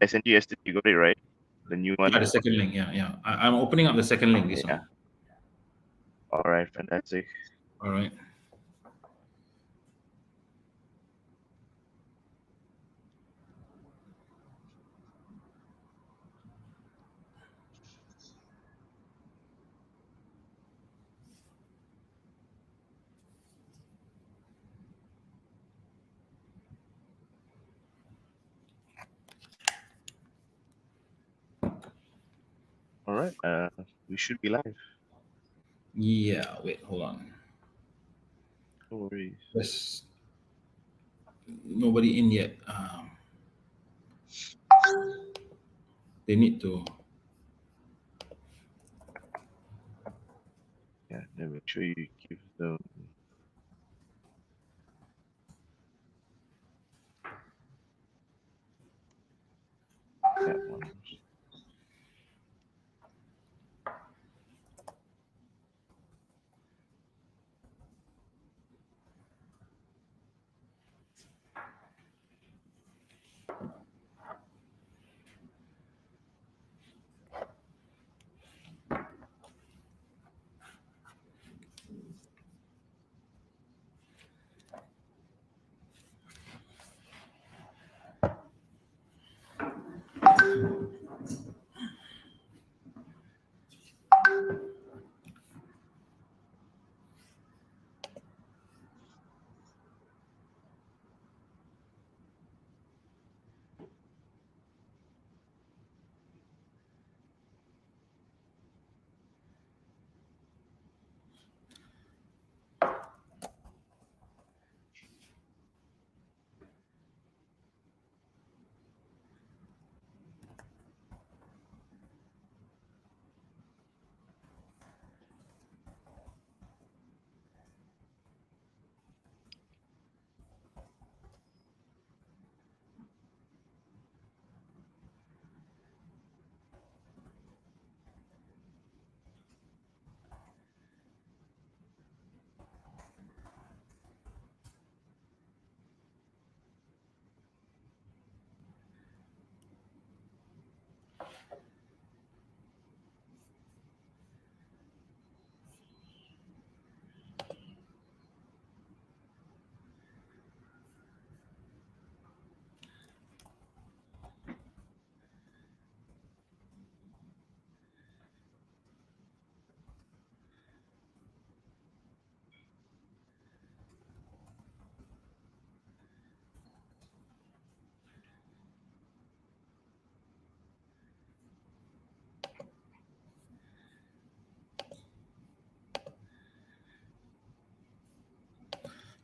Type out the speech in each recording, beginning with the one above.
I sent you yesterday. You got it right? The new Yeah, one. the second link. Yeah. I'm opening up the second link. This Yeah. one. All right. Fantastic. All right. All right. We should be live. Yeah. Wait. Hold on. No worries. There's nobody in yet. They need to. Yeah. Then make sure you give them that one.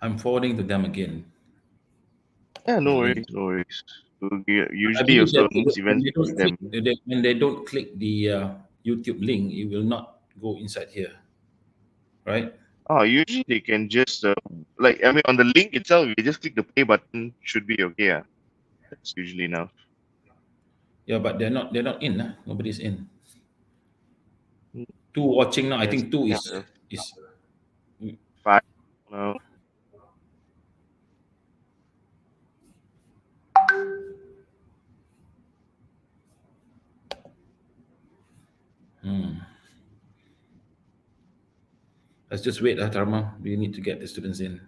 I'm forwarding to them again. Yeah. No The link. worries. No worries. I Usually, believe also that most when events they don't click, them. when they don't click the YouTube link, it will not go inside here, right? Oh, usually they can just like, I mean, on the link itself, you just click the play button. Should be okay. Yeah. That's usually enough. Yeah, but they're not in. Nobody's in. Mm, Two watching now. I Yes. think two Yeah. is. Five. No. Hmm. Let's just wait, Dharma. We need to get the students in.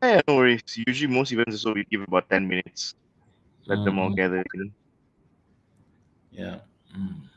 Yeah. No worries. Usually, most events also we give about 10 minutes. Let them all Mm-mm. gather in. Yeah. Mm.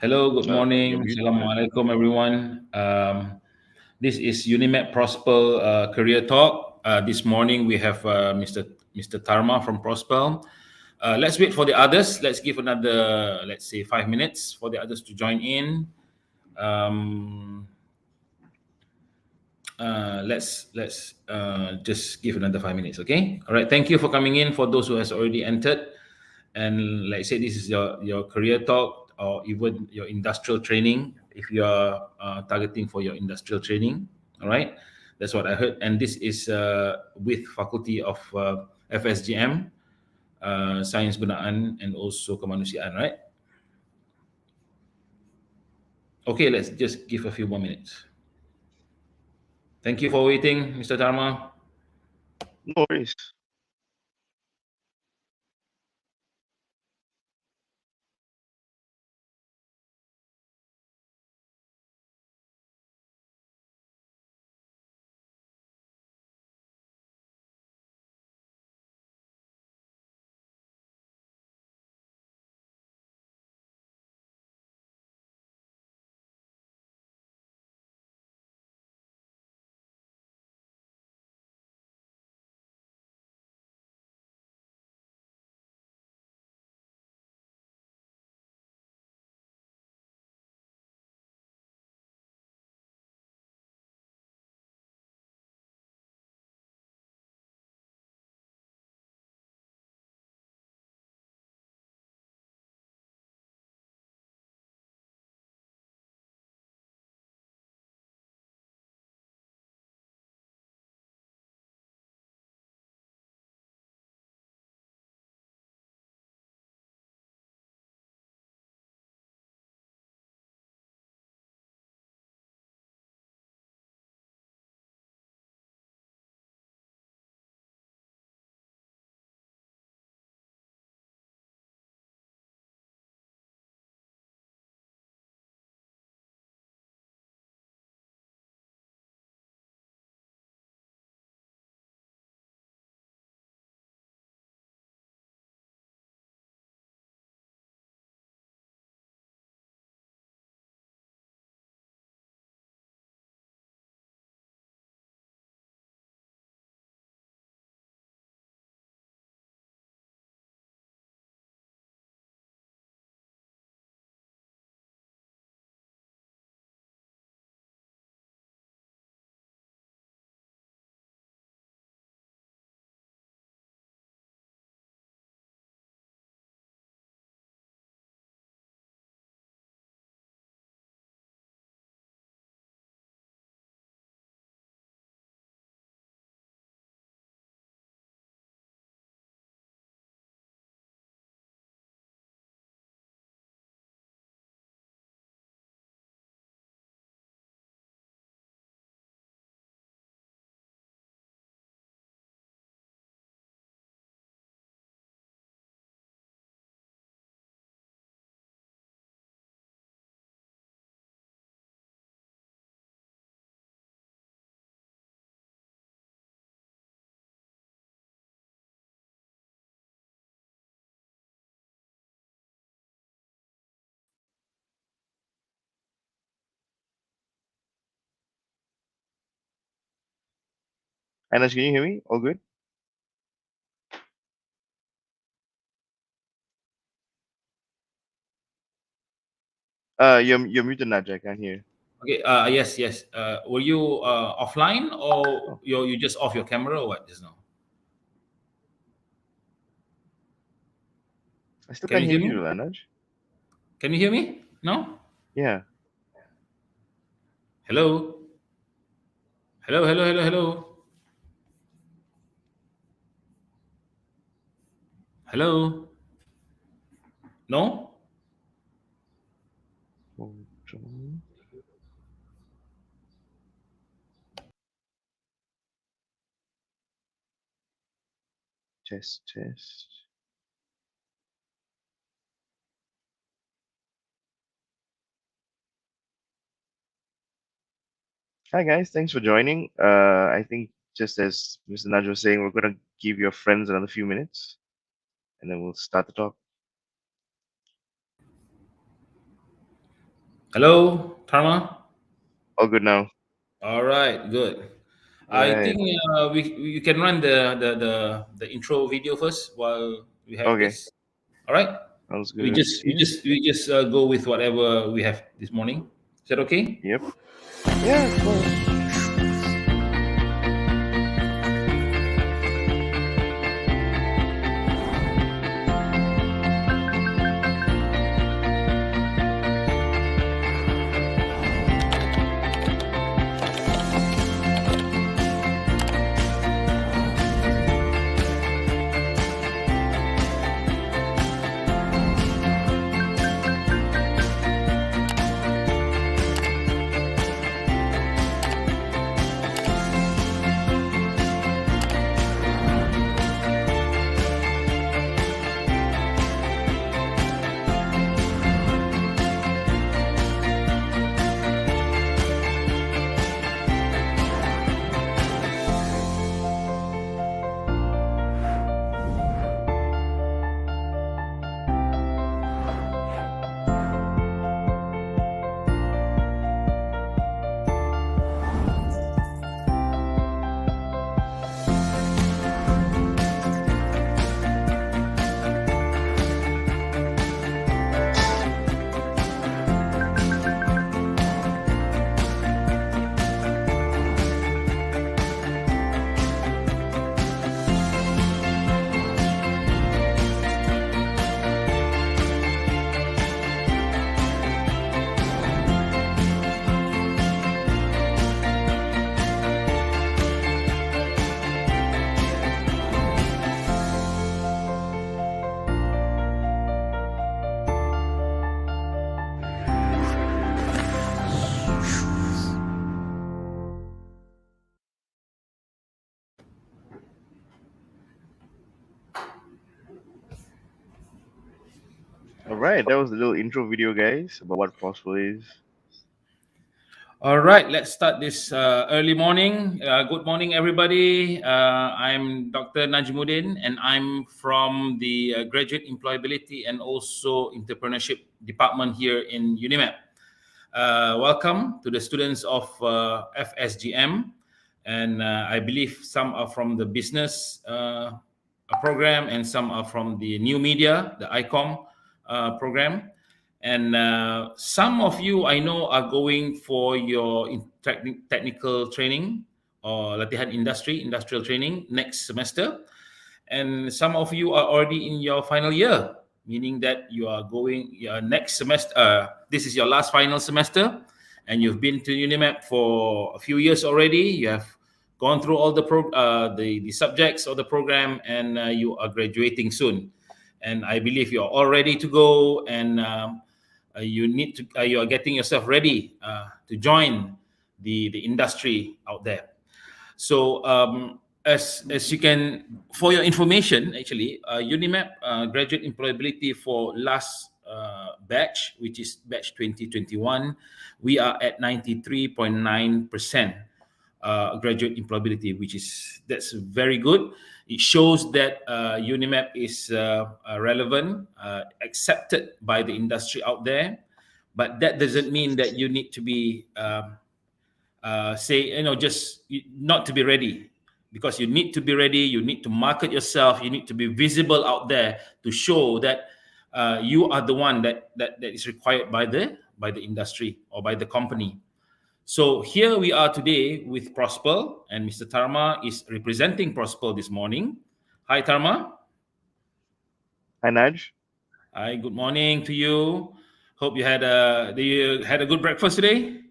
Hello, good You're morning. muted, man. Assalamualaikum, everyone. This is UniMap Prosple Career Talk. This morning we have Mr. Tarma from Prosple. Let's wait for the others. Let's give another, let's say, 5 minutes for the others to join in. Um, let's just give another 5 minutes, okay? All right. Thank you for coming in. For those who has already entered, and like I said, this is your career talk or even your industrial training. If you are targeting for your industrial training, all right, that's what I heard. And this is with Faculty of FSGM, Sains Gunaan, and also Kemanusiaan, right? Okay, let's just give a few more minutes. Thank you for waiting, Mr. Dharma. No worries. Anas, can you hear me? All good? You're muted, Najee. I can't hear. Okay. Yes, yes. Were you offline or Oh, you just off your camera or what just now? I still Can can't you hear hear you, me? Anaj. Can you hear me? No? Yeah. Hello? Hello, hello, hello, hello. Hello? No? Hold on. Test, test. Hi guys, thanks for joining. I think just as Mr. Naj was saying, we're gonna give your friends another few minutes, and then we'll start the talk. Hello, Tarma. All good now. All right, good. All I right. think we can run the intro video first while we have Okay. this. All right. Sounds We good. just we Yeah. just we just go with whatever we have this morning. Is that okay? Yep. Yeah, of course. All right. That was a little intro video, guys, about what Prosple is. All right, let's start this early morning. Good morning, everybody. I'm Dr. Najmuddin, and I'm from the Graduate Employability and also Entrepreneurship Department here in UniMap. Welcome to the students of FSGM, and I believe some are from the business program and some are from the new media, the ICOM program. And some of you I know are going for your technical training or latihan industrial training next semester. And some of you are already in your final year, meaning that you are going your next semester. This is your last final semester, and you've been to UniMap for a few years already. You have gone through all the subjects of the program, and you are graduating soon. And I believe you are all ready to go, and you are getting yourself ready to join the industry out there. So as you can, for your information, actually, UniMap graduate employability for last batch, which is batch 2021, we are at 93.9% graduate employability, which is that's very good. It shows that UniMap is relevant, accepted by the industry out there, but that doesn't mean that you need to be say just not to be ready, because you need to be ready. You need to market yourself. You need to be visible out there to show that you are the one that is required by the industry or by the company. So here we are today with Prosper, and Mr. Tarma is representing Prosper this morning. Hi, Tarma. Hi, Naj. Hi, good morning to you. Hope you had a good breakfast today.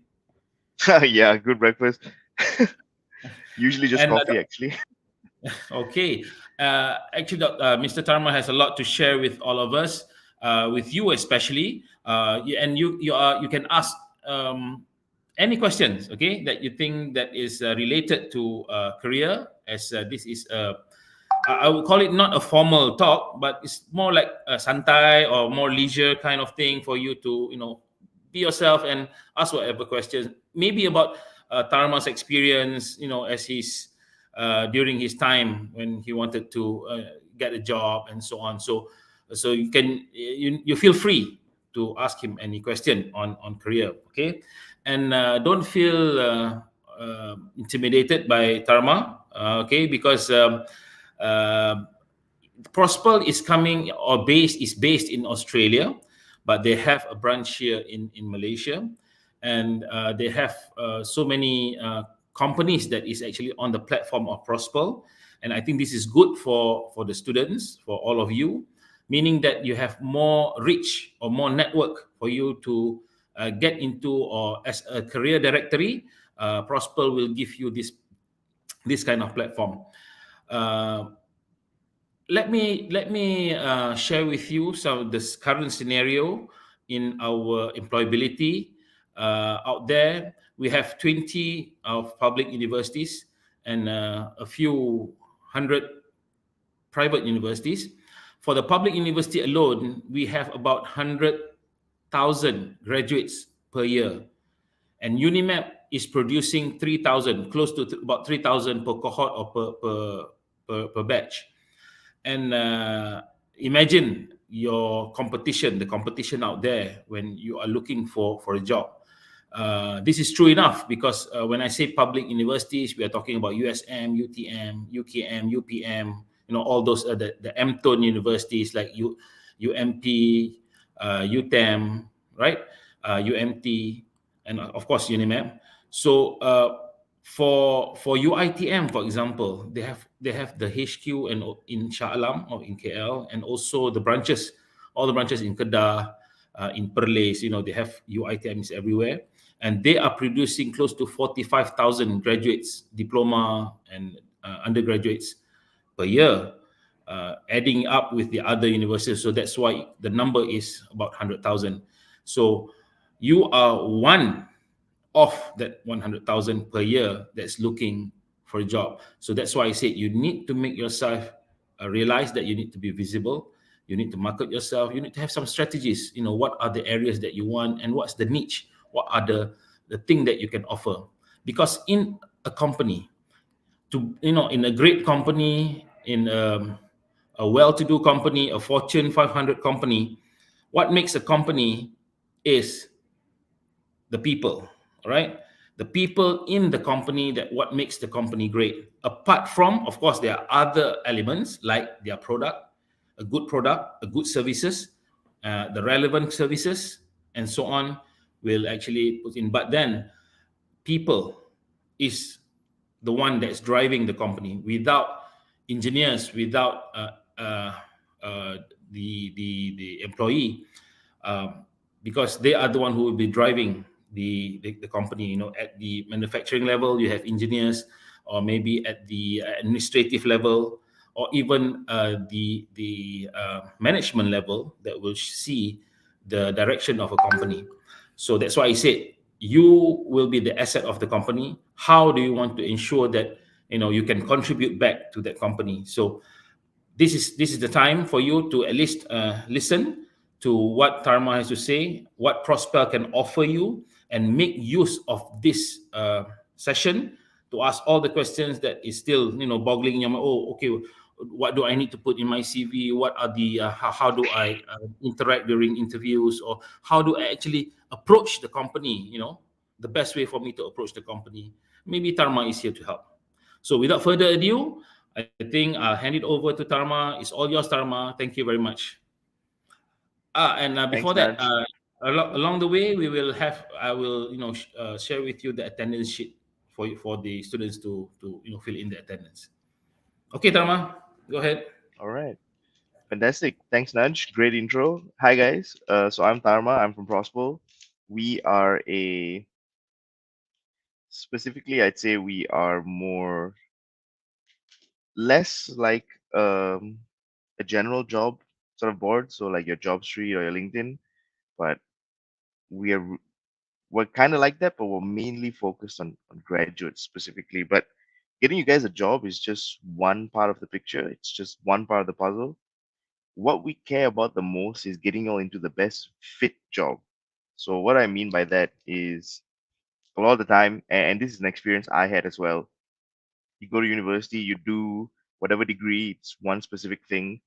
Yeah, good breakfast. Usually just And coffee, actually. okay. Actually, Mr. Tarma has a lot to share with all of us, with you especially. And you can ask any questions, okay, that you think that is related to career, as this is I would call it not a formal talk, but it's more like a santai or more leisure kind of thing for you to be yourself and ask whatever questions, maybe about Tarma's experience, as he's during his time when he wanted to get a job and so on. So you feel free ask him any question on career. Okay, and don't feel intimidated by Tarma. Okay, because uh, Prosple is coming or based in Australia, but they have a branch here in Malaysia, and they have so many companies that is actually on the platform of Prosple, and I think this is good for the students, for all of you, meaning that you have more reach or more network for you to get into, or as a career directory, Prosper will give you this kind of platform. Uh, let me share with you some of this current scenario in our employability out there. We have 20 of public universities and a few hundred private universities. For the public university alone, we have about 100,000 graduates per year, and UniMap is producing 3,000, close to about 3,000 per cohort or per batch. And imagine your competition, the competition out there when you are looking for a job. This is true enough because when I say public universities, we are talking about USM, UTM, UKM, UPM, all those the M-tone universities like UMP, UTEM, right? UMT, and of course UNIMAP. So for UITM, for example, they have the HQ and in Shah Alam or in KL, and also the branches, all the branches in Kedah, in Perlis. They have UITMs everywhere, and they are producing close to 45,000 graduates, diploma and undergraduates per year, adding up with the other universities. So that's why the number is about 100,000. So you are one of that 100,000 per year that's looking for a job. So that's why I said you need to make yourself realize that you need to be visible. You need to market yourself. You need to have some strategies. What are the areas that you want, and what's the niche? What are the thing that you can offer? Because in a company, in a great company, in a well-to-do company, a Fortune 500 company, what makes a company is the people, all right? The people in the company, that what makes the company great. Apart from, of course, there are other elements like their product, a good services, the relevant services, and so on will actually put in. But then people is the one that's driving the company. Without engineers, without uh, the employee, um, because they are the one who will be driving the company. At the manufacturing level, you have engineers, or maybe at the administrative level, or even the management level that will see the direction of a company. So that's why I said you will be the asset of the company. How do you want to ensure that you can contribute back to that company? So this is the time for you to at least listen to what Tarma has to say, what Prosper can offer you, and make use of this session to ask all the questions that is still boggling in your mind. Oh, okay, what do I need to put in my CV? What are the how do I interact during interviews, or how do I actually approach the company? The best way for me to approach the company. Maybe Tarma is here to help. So without further ado, I think I'll hand it over to Tarma. It's all yours, Tarma. Thank you very much. And before Thanks, that, Nudge. along the way, I will, share with you the attendance sheet for the students to fill in the attendance. Okay, Tarma, go ahead. All right. Fantastic. Thanks, Nudge. Great intro. Hi, guys. So I'm Tharma. I'm from Prosple. We are specifically, I'd say we are less like um, a general job sort of board. So like your job street or your LinkedIn, but we are we're kind of like that, but we're mainly focused on graduates specifically. But getting you guys a job is just one part of the picture. It's just one part of the puzzle. What we care about the most is getting you all into the best fit job. So what I mean by that is a lot of the time, and this is an experience I had as well. You go to university, you do whatever degree, it's one specific thing,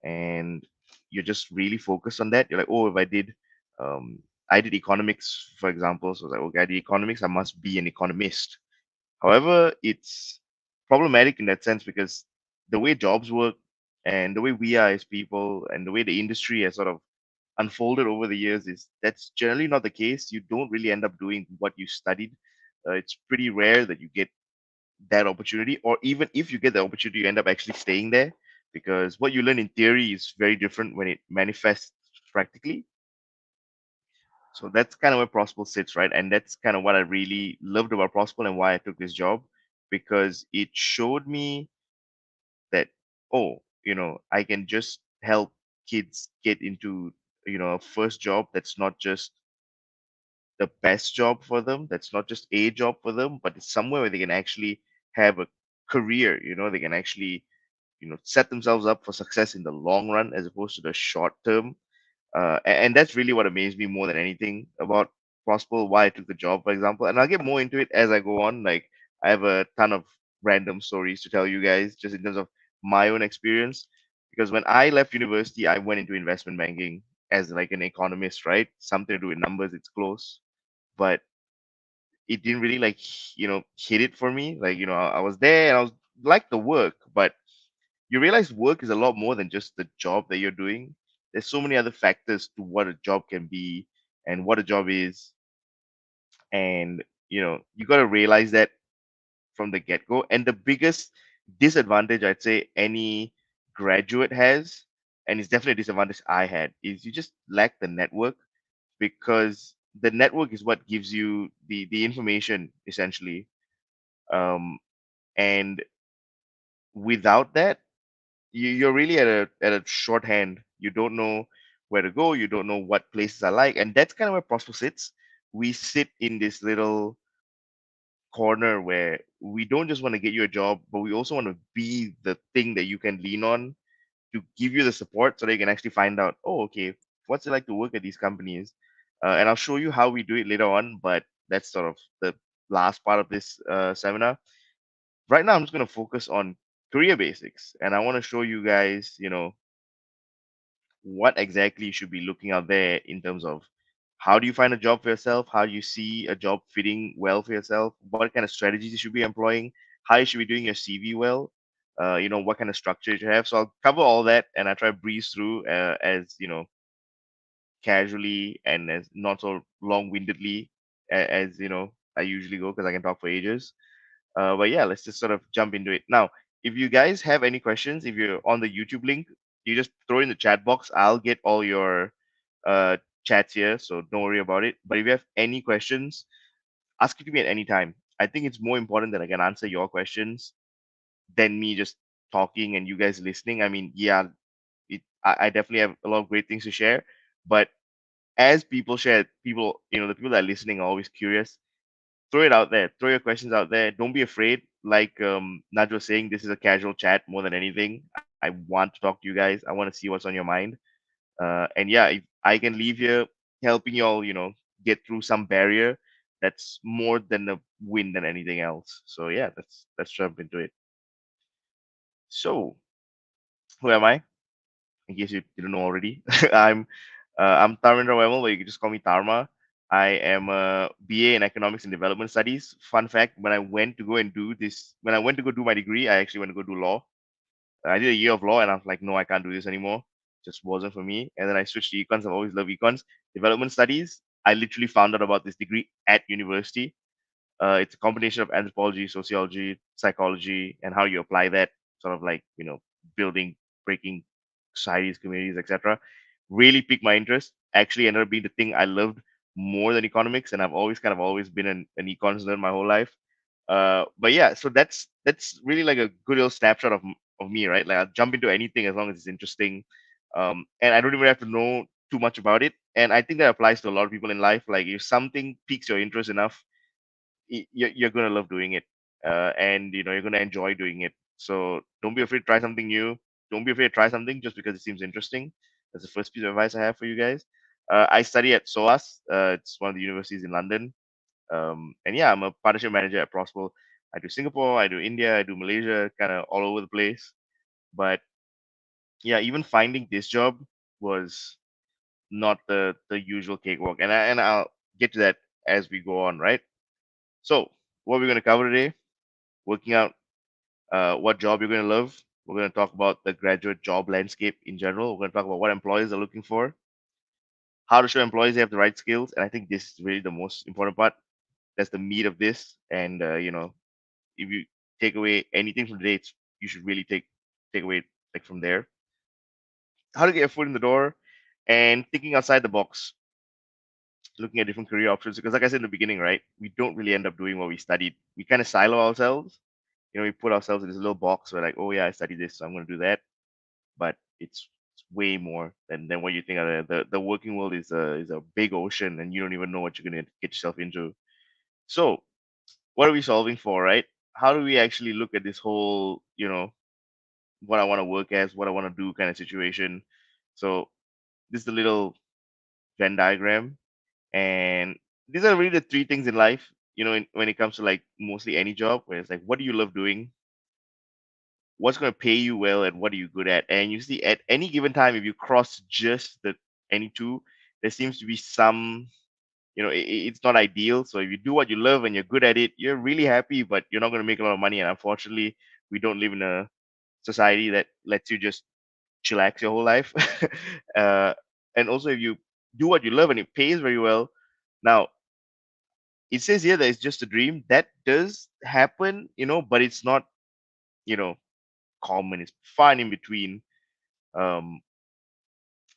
and you're just really focused on that. You're like, oh, if I did I did economics, for example. So I was like, okay, I did economics. I must be an economist. However, it's problematic in that sense because the way jobs work and the way we are as people and the way the industry has sort of unfolded over the years is that's generally not the case. You don't really end up doing what you studied. It's pretty rare that you get that opportunity, or even if you get the opportunity, you end up actually staying there because what you learn in theory is very different when it manifests practically. So that's kind of where Prosple sits, right? And that's kind of what I really loved about Prosple and why I took this job because it showed me that, oh, I can just help kids get into, a first job that's not just the best job for them, that's not just a job for them, but it's somewhere where they can actually have a career, they can actually, set themselves up for success in the long run as opposed to the short term. And that's really what amazed me more than anything about Prosper, why I took the job, for example. And I'll get more into it as I go on. Like, I have a ton of random stories to tell you guys just in terms of my own experience. Because when I left university, I went into investment banking as like an economist, right? Something to do with numbers, it's close. But it didn't really like, hit it for me. Like, I was there and I was like the work, but you realize work is a lot more than just the job that you're doing. There's so many other factors to what a job can be and what a job is. And, you got to realize that from the get go. And the biggest disadvantage I'd say any graduate has, and it's definitely a disadvantage I had, is you just lack the network because the network is what gives you the information essentially. Um, and without that, you're really at a shorthand. You don't know where to go. You don't know what places are like, and that's kind of where Prosper sits. We sit in this little corner where we don't just want to get you a job, but we also want to be the thing that you can lean on to give you the support so that you can actually find out, oh, okay, what's it like to work at these companies? And I'll show you how we do it later on, but that's sort of the last part of this seminar. Right now, I'm just going to focus on career basics, and I want to show you guys, what exactly you should be looking out there in terms of how do you find a job for yourself, how do you see a job fitting well for yourself, what kind of strategies you should be employing, how you should be doing your CV well, what kind of structure you should have. So I'll cover all that and I try to breeze through as casually and as not so long-windedly as I usually go because I can talk for ages. But yeah, let's just sort of jump into it. Now, if you guys have any questions, if you're on the YouTube link, you just throw in the chat box. I'll get all your uh, chats here, so don't worry about it. But if you have any questions, ask it to me at any time. I think it's more important that I can answer your questions than me just talking and you guys listening. I mean, yeah, I definitely have a lot of great things to share, but as people share, the people that are listening are always curious. Throw it out there. Throw your questions out there. Don't be afraid. Like Naj was saying, this is a casual chat more than anything. I want to talk to you guys. I want to see what's on your mind. And yeah, if I can leave here helping y'all, get through some barrier, that's more than a win than anything else. So yeah, let's jump into it. So who am I? In case you didn't know already, I'm Tarmendra Wemal, but you can just call me Tarma. I am a BA in Economics and Development Studies. Fun fact: when I went to go do my degree, I actually went to go do law. I did a year of law, and I was like, no, I can't do this anymore. Just wasn't for me. And then I switched to econs. I've always loved econs. Development Studies. I literally found out about this degree at university. It's a combination of anthropology, sociology, psychology, and how you apply that, sort of like building, breaking societies, communities, etc. Really piqued my interest. Actually, ended up being the thing I loved more than economics, and I've always been an econs nerd my whole life. But yeah, so that's really like a good little snapshot of me, right? Like I'll jump into anything as long as it's interesting, and I don't even have to know too much about it. And I think that applies to a lot of people in life. Like if something piques your interest enough, you're gonna love doing it, and you're gonna enjoy doing it. So don't be afraid to try something new. Don't be afraid to try something just because it seems interesting. That's the first piece of advice I have for you guys. I study at SOAS. It's one of the universities in London. And yeah, I'm a partnership manager at Prosple. I do Singapore, I do India, I do Malaysia, kind of all over the place. But yeah, even finding this job was not the usual cakewalk. And I'll get to that as we go on, right? So what we're going to cover today: working out what job you're going to love. We're going to talk about the graduate job landscape in general. We're going to talk about what employers are looking for, how to show employees they have the right skills, and I think this is really the most important part. That's the meat of this. And if you take away anything from today, you should really take away like from there. How to get your foot in the door, and thinking outside the box, looking at different career options. Because like I said in the beginning, right, we don't really end up doing what we studied. We kind of silo ourselves. We put ourselves in this little box where like, oh yeah, I studied this, so I'm going to do that. But it's way more than what you think. The working world is a big ocean, and you don't even know what you're going to get yourself into. So what are we solving for, right? How do we actually look at this whole, what I want to work as, what I want to do kind of situation? So this is the little Venn diagram, and these are really the three things in life. When it comes to like mostly any job, where it's like, what do you love doing? What's going to pay you well, and what are you good at? And you see, at any given time, if you cross just the any two, there seems to be some, it's not ideal. So if you do what you love and you're good at it, you're really happy, but you're not going to make a lot of money. And unfortunately, we don't live in a society that lets you just chillax your whole life. uh, and also, if you do what you love and it pays very well, now it says here that it's just a dream. That does happen, but it's not, you know, common. It's fine in between. Um,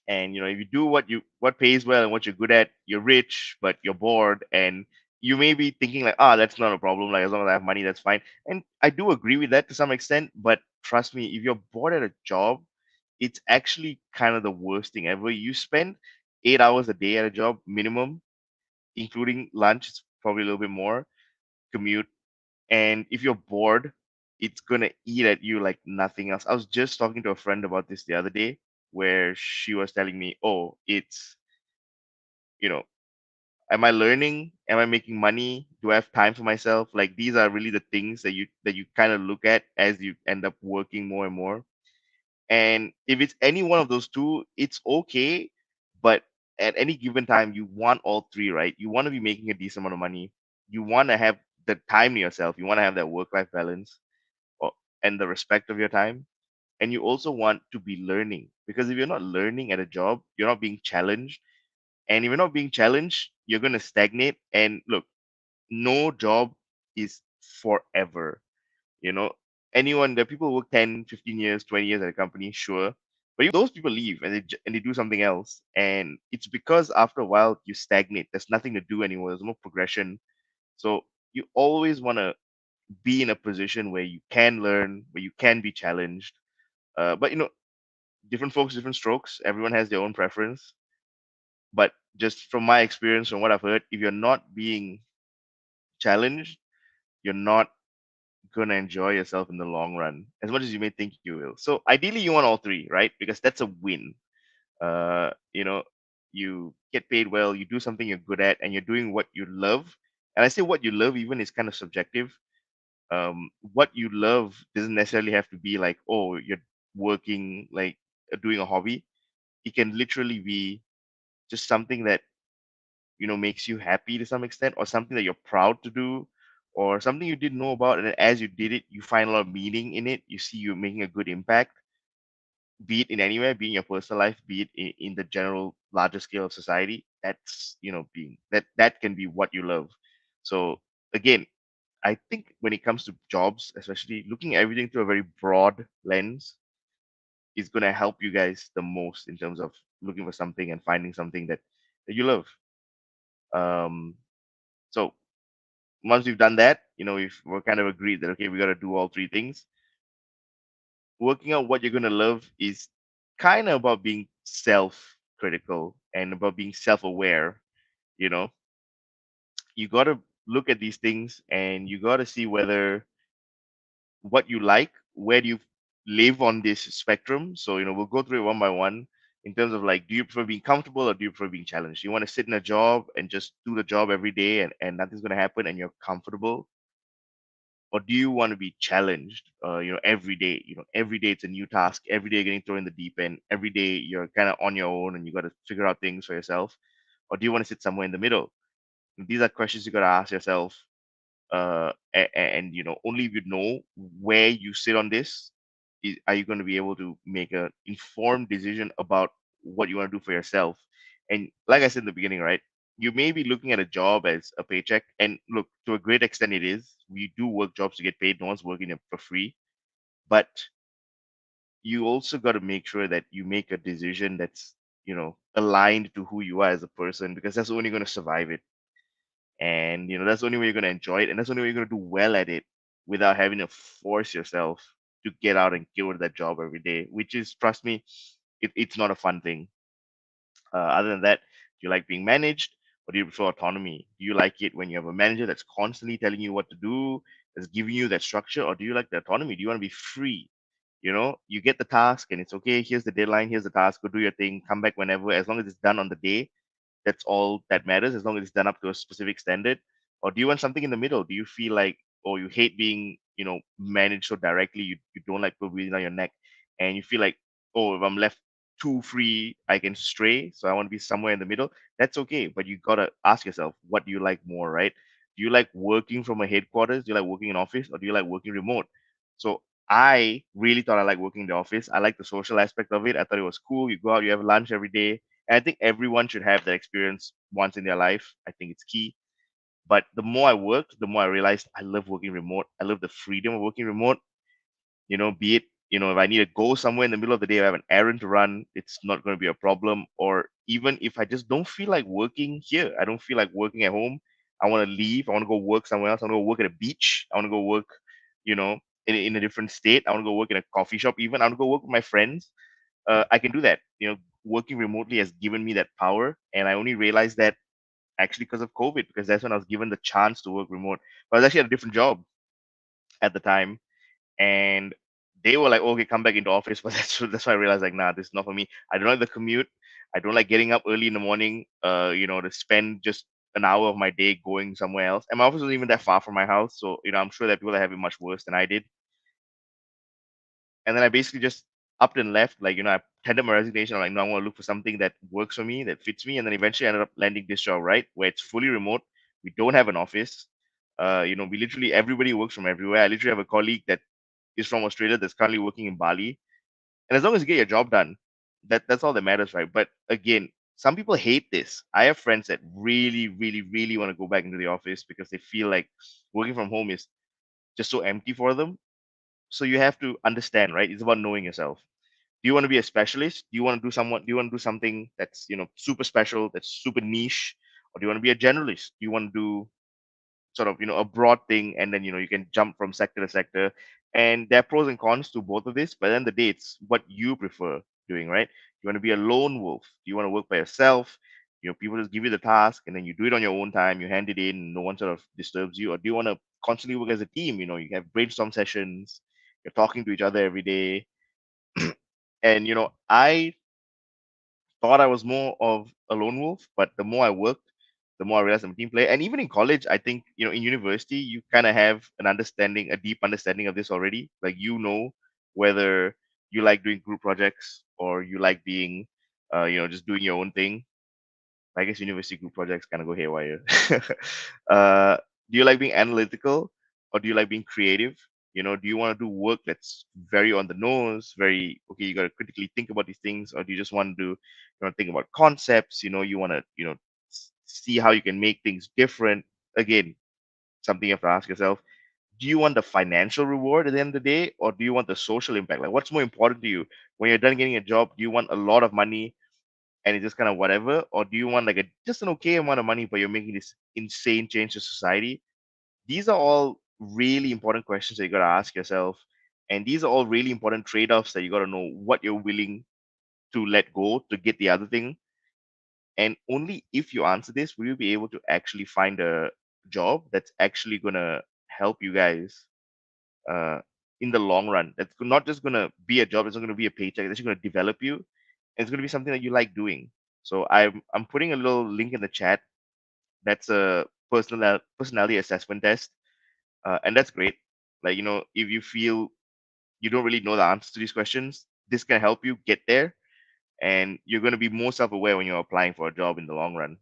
and if you do what pays well and what you're good at, you're rich, but you're bored, and you may be thinking like, that's not a problem. Like as long as I have money, that's fine. And I do agree with that to some extent. But trust me, if you're bored at a job, it's actually kind of the worst thing ever. You spend 8 hours a day at a job minimum, including lunch. It's probably a little bit more commute. And if you're bored, it's gonna eat at you like nothing else. I was just talking to a friend about this the other day, where she was telling me, "Oh, it's you know, am I learning? Am I making money? Do I have time for myself?" Like these are really the things that you kind of look at as you end up working more and more. And if it's any one of those two, it's okay. But at any given time, you want all three, right? You want to be making a decent amount of money. You want to have the time to yourself. You want to have that work-life balance, or, and the respect of your time. And you also want to be learning, because if you're not learning at a job, you're not being challenged. And if you're not being challenged, you're going to stagnate. And look, no job is forever. You know, anyone, the people who work 10, 15 years, 20 years at a company, sure. But those people leave and they do something else. And it's because after a while you stagnate. There's nothing to do anymore. There's no progression. So you always want to be in a position where you can learn, where you can be challenged. But different folks, different strokes. Everyone has their own preference. But just from my experience, from what I've heard, if you're not being challenged, you're not gonna enjoy yourself in the long run as much as you may think you will. So ideally, you want all three, right? Because that's a win. Uh, you know, you get paid well, you do something you're good at, and you're doing what you love. And I say what you love even is kind of subjective. What you love doesn't necessarily have to be like, oh, you're working like doing a hobby. It can literally be just something that makes you happy to some extent, or something that you're proud to do, or something you didn't know about, and then as you did it, you find a lot of meaning in it. You see you're making a good impact, be it in anywhere, be in your personal life, be it in the general larger scale of society. That's being that can be what you love. So again, I think when it comes to jobs, especially looking at everything through a very broad lens, is going to help you guys the most in terms of looking for something and finding something that you love. Um so once we've done that, we're kind of agreed that okay, we got to do all three things. Working out what you're going to love is kind of about being self-critical and about being self-aware. You know, you got to look at these things and you got to see whether what you like, where do you live on this spectrum. So we'll go through it one by one. In terms of like, do you prefer being comfortable or do you prefer being challenged? You want to sit in a job and just do the job every day, and nothing's going to happen and you're comfortable, or do you want to be challenged, every day? Every day it's a new task, every day you're getting thrown in the deep end, every day you're kind of on your own and you got to figure out things for yourself, or do you want to sit somewhere in the middle? These are questions you got to ask yourself. And only if you know where you sit on this, are you going to be able to make an informed decision about what you want to do for yourself. And like I said in the beginning, right, you may be looking at a job as a paycheck, and look, to a great extent it is. We do work jobs to get paid, no one's working it for free. But you also got to make sure that you make a decision that's aligned to who you are as a person, because that's only going to survive it. And that's the only way you're going to enjoy it, and that's the only way you're going to do well at it, without having to force yourself to get out and go to that job every day, which is, trust me, it's not a fun thing. Other than that, do you like being managed, or do you prefer autonomy? Do you like it when you have a manager that's constantly telling you what to do, that's giving you that structure, or do you like the autonomy? Do you want to be free? You get the task and it's okay, here's the deadline, here's the task, go do your thing, come back whenever, as long as it's done on the day. That's all that matters, as long as it's done up to a specific standard. Or do you want something in the middle? Do you feel like, or you hate being managed so directly, you don't like people breathing on your neck, and you feel like, oh, if I'm left too free I can stray, so I want to be somewhere in the middle? That's okay, but you gotta ask yourself, what do you like more, right? Do you like working from a headquarters? Do you like working in office, or do you like working remote? So I really thought I liked working in the office. I like the social aspect of it. I thought it was cool. You go out, you have lunch every day, and I think everyone should have that experience once in their life. I think it's key. But the more I worked, the more I realized I love working remote. I love the freedom of working remote. Be it, if I need to go somewhere in the middle of the day, I have an errand to run, it's not going to be a problem. Or even if I just don't feel like working here, I don't feel like working at home, I want to leave, I want to go work somewhere else, I want to go work at a beach, I want to go work, you know, in a different state, I want to go work in a coffee shop, even I want to go work with my friends. I can do that. Working remotely has given me that power, and I only realized that actually because of COVID, because that's when I was given the chance to work remote. But I was actually at a different job at the time, and they were like, "Okay, come back into office." But that's why I realized, like, nah, this is not for me. I don't like the commute. I don't like getting up early in the morning. To spend just an hour of my day going somewhere else. And my office wasn't even that far from my house, so I'm sure that people that have it much worse than I did. And then I basically just upped and left. Like, I tendered my resignation. I'm like, no, I want to look for something that works for me, that fits me. And then eventually ended up landing this job, right? Where it's fully remote. We don't have an office. We literally, everybody works from everywhere. I literally have a colleague that is from Australia that's currently working in Bali. And as long as you get your job done, that's all that matters, right? But again, some people hate this. I have friends that really, really, really want to go back into the office because they feel like working from home is just so empty for them. So you have to understand, right? It's about knowing yourself. Do you want to be a specialist? Do you want to do something that's super special, that's super niche? Or do you want to be a generalist? Do you want to do sort of a broad thing, and then you can jump from sector to sector? And there are pros and cons to both of this, but then the day, it's what you prefer doing, right? You want to be a lone wolf? Do you want to work by yourself? People just give you the task and then you do it on your own time, you hand it in, no one sort of disturbs you? Or do you want to constantly work as a team? You have brainstorm sessions, you're talking to each other every day. And I thought I was more of a lone wolf, but the more I worked, the more I realized I'm a team player. And even in college, I think, in university, you kind of have an understanding, a deep understanding of this already. Like, whether you like doing group projects or you like being, just doing your own thing. I guess university group projects kind of go haywire. uh, do you like being analytical, or do you like being creative? Do you want to do work that's very on the nose, very okay? You got to critically think about these things, or do you just want to think about concepts? You want to see how you can make things different. Again, something you have to ask yourself. Do you want the financial reward at the end of the day, or do you want the social impact? Like, what's more important to you when you're done getting a job? Do you want a lot of money and it's just kind of whatever, or do you want like a just an okay amount of money but you're making this insane change to society? These are all really important questions that you got to ask yourself, and these are all really important trade-offs that you got to know what you're willing to let go to get the other thing. And only if you answer this will you be able to actually find a job that's actually going to help you guys uh, in the long run. That's not just going to be a job, it's not going to be a paycheck, it's actually going to develop you, and it's going to be something that you like doing. So I'm putting a little link in the chat. That's a personality assessment test, and that's great. Like, if you feel you don't really know the answers to these questions, this can help you get there, and you're going to be more self-aware when you're applying for a job in the long run.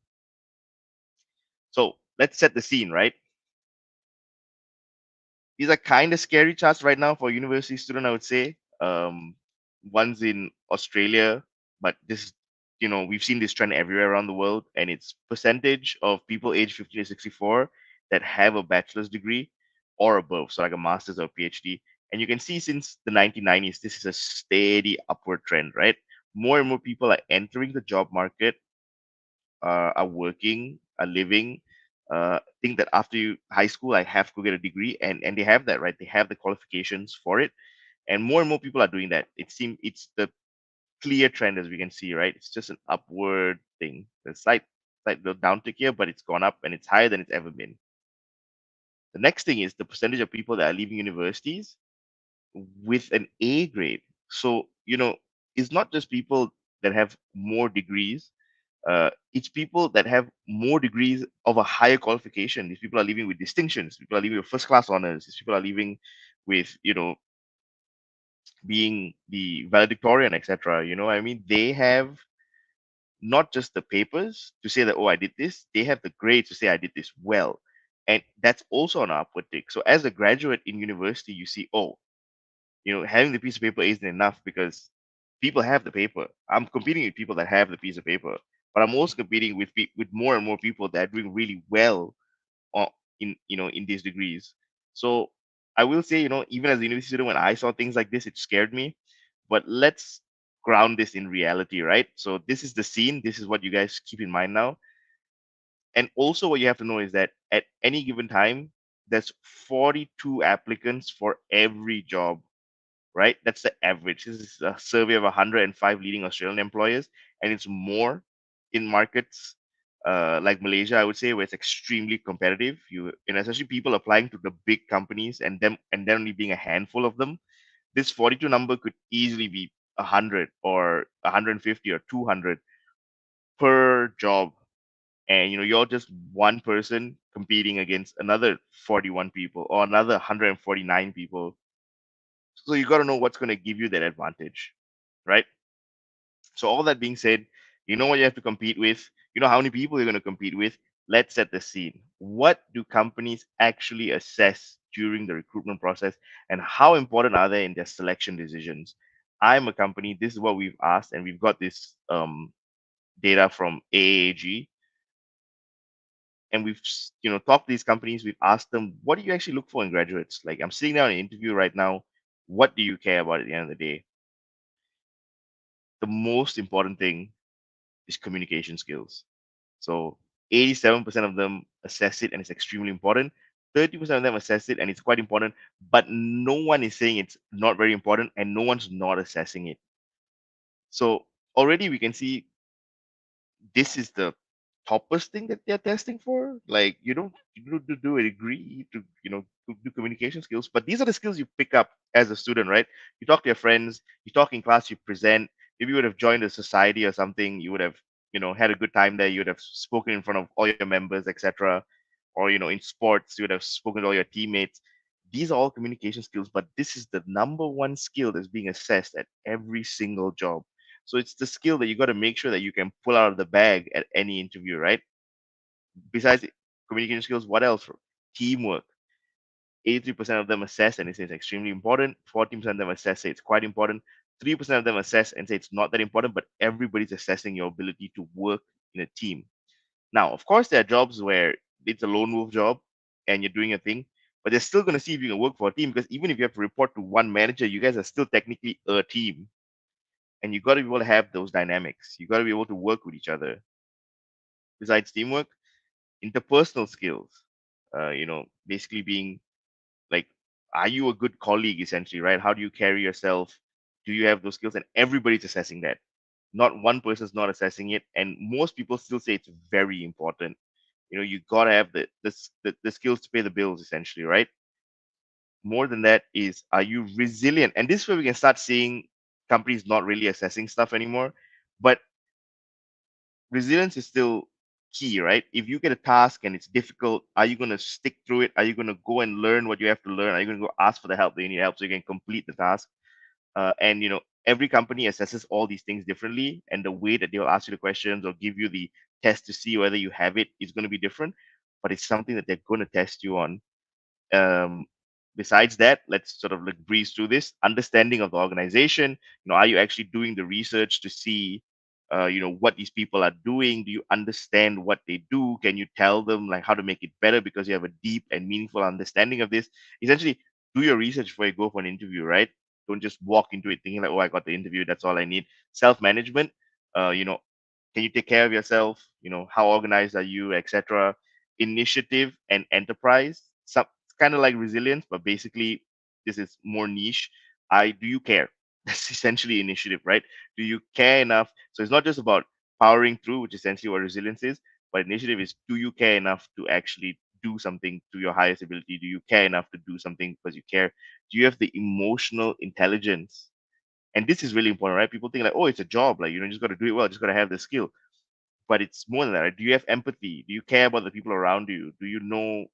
So let's set the scene, right? These are kind of scary charts right now for a university student, I would say. One's in Australia, but we've seen this trend everywhere around the world, and it's percentage of people aged 50 to 64 that have a bachelor's degree or above, so like a master's or PhD. And you can see since the 1990s, this is a steady upward trend, right? More and more people are entering the job market, are working, are living, think that after high school, I have to get a degree, and they have that, right? They have the qualifications for it, and more people are doing that. It seems it's the clear trend, as we can see, right? It's just an upward thing. It's slight little downtick here, but it's gone up and it's higher than it's ever been. The next thing is the percentage of people that are leaving universities with an A grade. So, it's not just people that have more degrees. It's people that have more degrees of a higher qualification. These people are leaving with distinctions. People are leaving with first class honors. These people are leaving with, being the valedictorian, etc. I mean, they have not just the papers to say that, oh, I did this. They have the grades to say I did this well. And that's also an upward tick. So as a graduate in university, you see, oh, having the piece of paper isn't enough because people have the paper. I'm competing with people that have the piece of paper, but I'm also competing with more and more people that are doing really well on, in these degrees. So I will say, even as a university student, when I saw things like this, it scared me. But let's ground this in reality, right? So this is the scene. This is what you guys keep in mind now. And also, what you have to know is that at any given time, there's 42 applicants for every job, right? That's the average. This is a survey of 105 leading Australian employers, and it's more in markets like Malaysia, I would say, where it's extremely competitive. And especially people applying to the big companies, and then only being a handful of them. This 42 number could easily be 100 or 150 or 200 per job, and you're just one person competing against another 41 people or another 149 people. So you got to know what's going to give you that advantage, right? So all that being said, you know what you have to compete with, you know how many people you're going to compete with. Let's set the scene. What do companies actually assess during the recruitment process, and how important are they in their selection decisions? I'm a company, this is what we've asked, and we've got this data from AAG, and we've talked to these companies. We've asked them, what do you actually look for in graduates? Like, I'm sitting down in an interview right now, what do you care about at the end of the day? The most important thing is communication skills. So 87% of them assess it and it's extremely important. 30% of them assess it and it's quite important, but no one is saying it's not very important and no one's not assessing it. So already we can see this is the toppest thing that they're testing for. Like, you don't do a degree to do communication skills, but these are the skills you pick up as a student, right? You talk to your friends, you talk in class, you present. If you would have joined a society or something, you would have had a good time there. You would have spoken in front of all your members, etc. Or in sports, you would have spoken to all your teammates. These are all communication skills, but this is the number one skill that's being assessed at every single job. So it's the skill that you got to make sure that you can pull out of the bag at any interview, right? Besides communication skills, what else? Teamwork. 83% of them assess and it says extremely important. 14% of them assess say it's quite important. 3% of them assess and say it's not that important, but everybody's assessing your ability to work in a team. Now, of course, there are jobs where it's a lone wolf job and you're doing a thing, but they're still going to see if you can work for a team, because even if you have to report to one manager, you guys are still technically a team. And you got to be able to have those dynamics. You got to be able to work with each other. Besides teamwork, interpersonal skills, basically being like, are you a good colleague essentially, right? How do you carry yourself? Do you have those skills? And everybody's assessing that. Not one person's not assessing it. And most people still say it's very important. You got to have the skills to pay the bills essentially, right? More than that is, are you resilient? And this is where we can start seeing companies not really assessing stuff anymore. But resilience is still key, right? If you get a task and it's difficult, are you going to stick through it? Are you going to go and learn what you have to learn? Are you going to go ask for the help that you need help so you can complete the task? And every company assesses all these things differently, and the way that they'll ask you the questions or give you the test to see whether you have it is going to be different. But it's something that they're going to test you on. um, Besides that, let's sort of like breeze through this understanding of the organization. Are you actually doing the research to see what these people are doing? Do you understand what they do? Can you tell them like how to make it better because you have a deep and meaningful understanding of this? Essentially, do your research before you go for an interview, right? Don't just walk into it thinking like, oh, I got the interview, that's all I need. Self management. uh you know can you take care of yourself? How organized are you, etc. Initiative and enterprise. It's kind of like resilience, but basically this is more niche. I Do you care? That's essentially initiative, right? Do you care enough? So it's not just about powering through, which is essentially what resilience is, but initiative is, do you care enough to actually do something to your highest ability? Do you care enough to do something because you care? Do you have the emotional intelligence? And this is really important, right? People think like, oh, it's a job, like, just got to do it well, just got to have the skill. But it's more than that, right? Do you have empathy? Do you care about the people around you? Do you know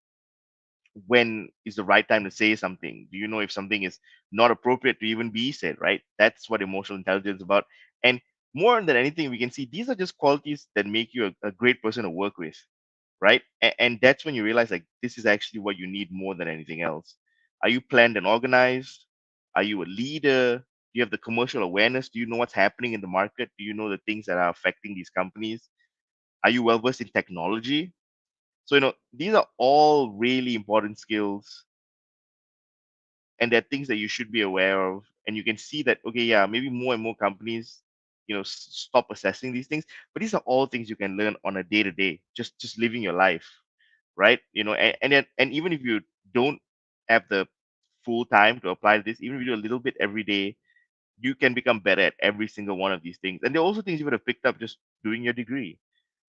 when is the right time to say something? Do you know if something is not appropriate to even be said, right? That's what emotional intelligence is about. And more than anything, we can see these are just qualities that make you a great person to work with, right? And that's when you realize like this is actually what you need more than anything else. Are you planned and organized? Are you a leader? Do you have the commercial awareness? Do you know what's happening in the market? Do you know the things that are affecting these companies? Are you well versed in technology? So, these are all really important skills, and they're things that you should be aware of. And you can see that, okay, yeah, maybe more and more companies, stop assessing these things. But these are all things you can learn on a day to day, just living your life, right? And even if you don't have the full time to apply this, even if you do a little bit every day, you can become better at every single one of these things. And there are also things you would have picked up just doing your degree.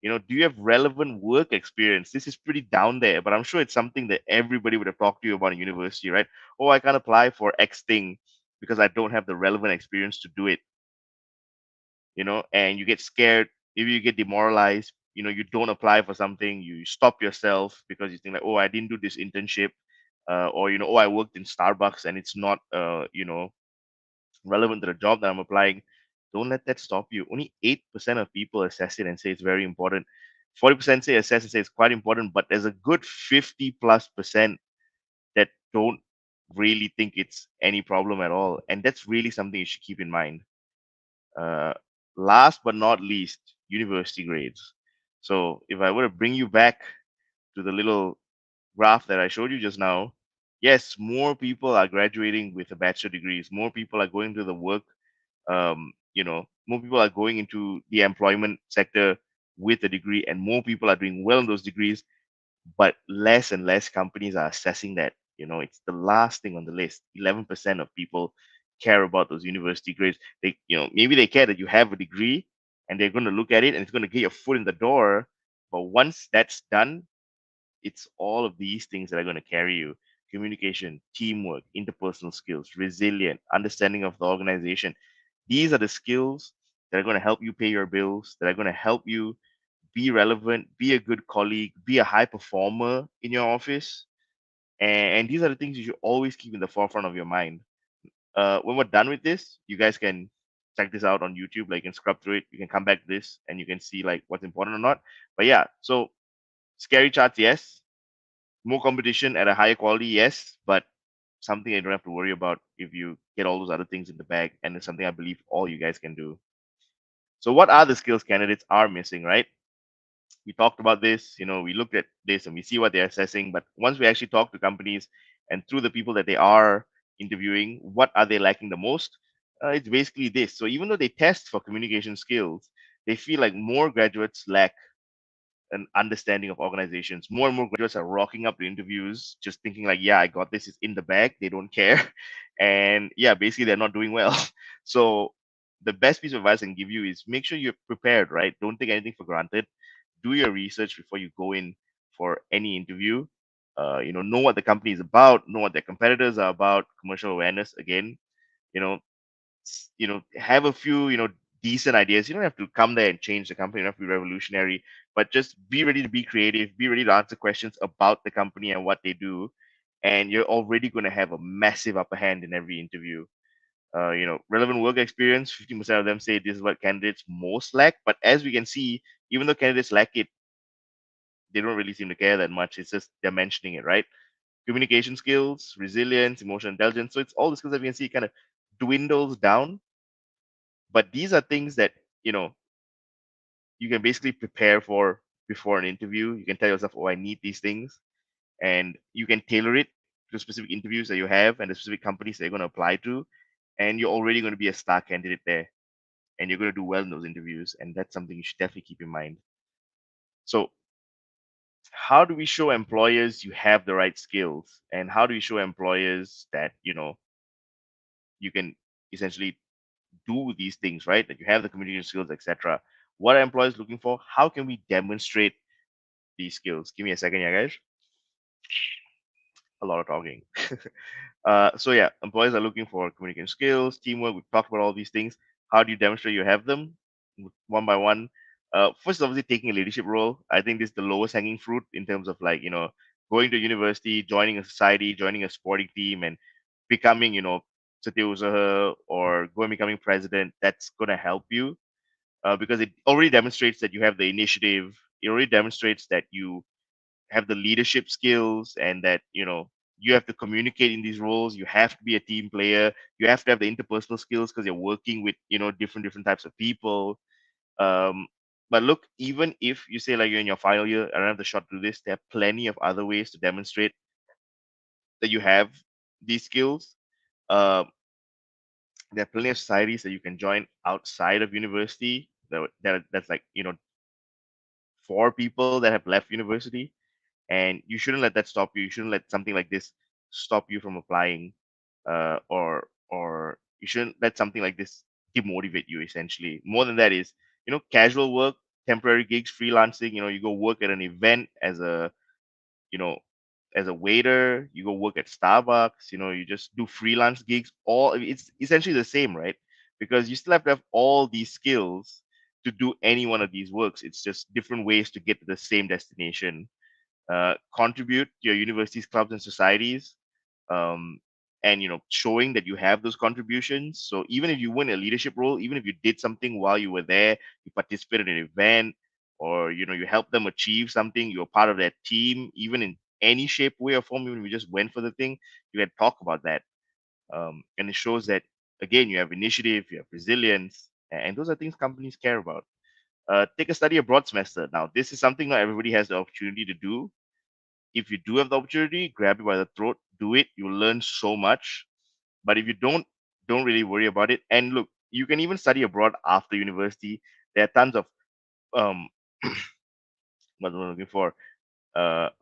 Do you have relevant work experience? This is pretty down there, but I'm sure it's something that everybody would have talked to you about in university, right? Oh, I can't apply for X thing because I don't have the relevant experience to do it, and you get scared. Maybe you get demoralized. You don't apply for something, you stop yourself because you think like, oh, I didn't do this internship, or oh, I worked in Starbucks and it's not, relevant to the job that I'm applying. Don't let that stop you. Only 8% of people assess it and say it's very important. 40% say assess and say it's quite important, but there's a good 50 plus percent that don't really think it's any problem at all. And that's really something you should keep in mind. Uh, Last but not least, university grades. So if I were to bring you back to the little graph that I showed you just now, yes, more people are graduating with a bachelor degrees. More people are going to the work, more people are going into the employment sector with a degree, and more people are doing well in those degrees, but less and less companies are assessing that. It's the last thing on the list. 11% of people care about those university grades. They, maybe they care that you have a degree, and they're going to look at it and it's going to get your foot in the door. But once that's done, it's all of these things that are going to carry you: communication, teamwork, interpersonal skills, resilient, understanding of the organization. These are the skills that are going to help you pay your bills, that are going to help you be relevant, be a good colleague, be a high performer in your office. And these are the things you should always keep in the forefront of your mind. When we're done with this, you guys can check this out on YouTube. Like, you can scrub through it. You can come back to this and you can see like what's important or not. But yeah, so scary charts, yes. More competition at a higher quality, yes. But something I don't have to worry about if you get all those other things in the bag. And it's something I believe all you guys can do. So what are the skills candidates are missing, right? We talked about this, we looked at this and we see what they're assessing. But once we actually talk to companies and through the people that they are interviewing, what are they lacking the most? It's basically this. So even though they test for communication skills, they feel like more graduates lack an understanding of organizations. More and more graduates are rocking up to interviews just thinking like, yeah, I got this, it's in the bag. They don't care. And yeah, basically they're not doing well. So the best piece of advice I can give you is make sure you're prepared, right? Don't take anything for granted. Do your research before you go in for any interview. Know what the company is about, know what their competitors are about, commercial awareness again, you know, have a few, decent ideas. You don't have to come there and change the company. You don't have to be revolutionary. but just be ready to be creative, be ready to answer questions about the company and what they do, and you're already going to have a massive upper hand in every interview. Relevant work experience, 50% of them say this is what candidates most lack. But as we can see, even though candidates lack it, they don't really seem to care that much. It's just they're mentioning it, right? Communication skills, resilience, emotional intelligence. So it's all the skills that we can see kind of dwindles down. But these are things that, you know, you can basically prepare for before an interview. You can tell yourself, oh, I need these things. And you can tailor it to specific interviews that you have and the specific companies that you're going to apply to. And you're already going to be a star candidate there. And you're going to do well in those interviews. And that's something you should definitely keep in mind. So, how do we show employers you have the right skills? And how do we show employers that, you can essentially do these things, right? That you have the communication skills, etc. What are employers looking for? How can we demonstrate these skills? Give me a second, yeah, guys. A lot of talking. So yeah, employers are looking for communication skills, teamwork. We've talked about all these things. How do you demonstrate you have them? One by one. First, obviously, taking a leadership role. I think this is the lowest hanging fruit in terms of like going to university, joining a society, joining a sporting team, and becoming Satiausaha or going becoming president. That's gonna help you because it already demonstrates that you have the initiative. It already demonstrates that you have the leadership skills and that you have to communicate in these roles. You have to be a team player. You have to have the interpersonal skills because you're working with different types of people. um but look, even if you say like you're in your final year, I don't have the shot to do this, there are plenty of other ways to demonstrate that you have these skills. uh, there are plenty of societies that you can join outside of university that's like for people that have left university, and you shouldn't let that stop you. You shouldn't let something like this stop you from applying, or you shouldn't let something like this demotivate you. Essentially, more than that is casual work, temporary gigs, freelancing. You go work at an event as a you know as a waiter. You go work at Starbucks. You just do freelance gigs. All it's essentially the same, right? Because you still have to have all these skills to do any one of these works. It's just different ways to get to the same destination. Contribute to your university's clubs and societies, um, and showing that you have those contributions. So even if you win a leadership role, even if you did something while you were there, you participated in an event, or you helped them achieve something, you're part of that team, even in any shape, way, or form, even if you just went for the thing, you can talk about that. And it shows that, again, you have initiative, you have resilience, and those are things companies care about. Take a study abroad semester. Now, this is something not everybody has the opportunity to do. If you do have the opportunity, grab it by the throat, do it. You'll learn so much. But if you don't really worry about it. And look, you can even study abroad after university. There are tons of um what am I looking for?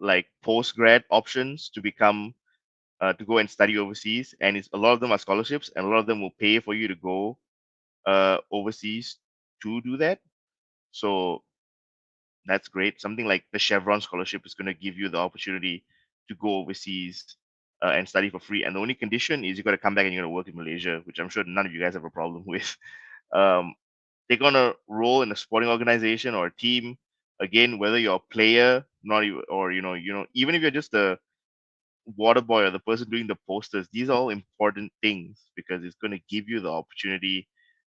Like post grad options to become to go and study overseas, and it's a lot of them are scholarships, and a lot of them will pay for you to go overseas to do that. So that's great. Something like the Chevron scholarship is going to give you the opportunity to go overseas and study for free. And the only condition is you got to come back and you're going to work in Malaysia, which I'm sure none of you guys have a problem with. Um, take on a role in a sporting organization or a team. Again, whether you're a player, not even, or even if you're just a water boy or the person doing the posters, these are all important things because it's going to give you the opportunity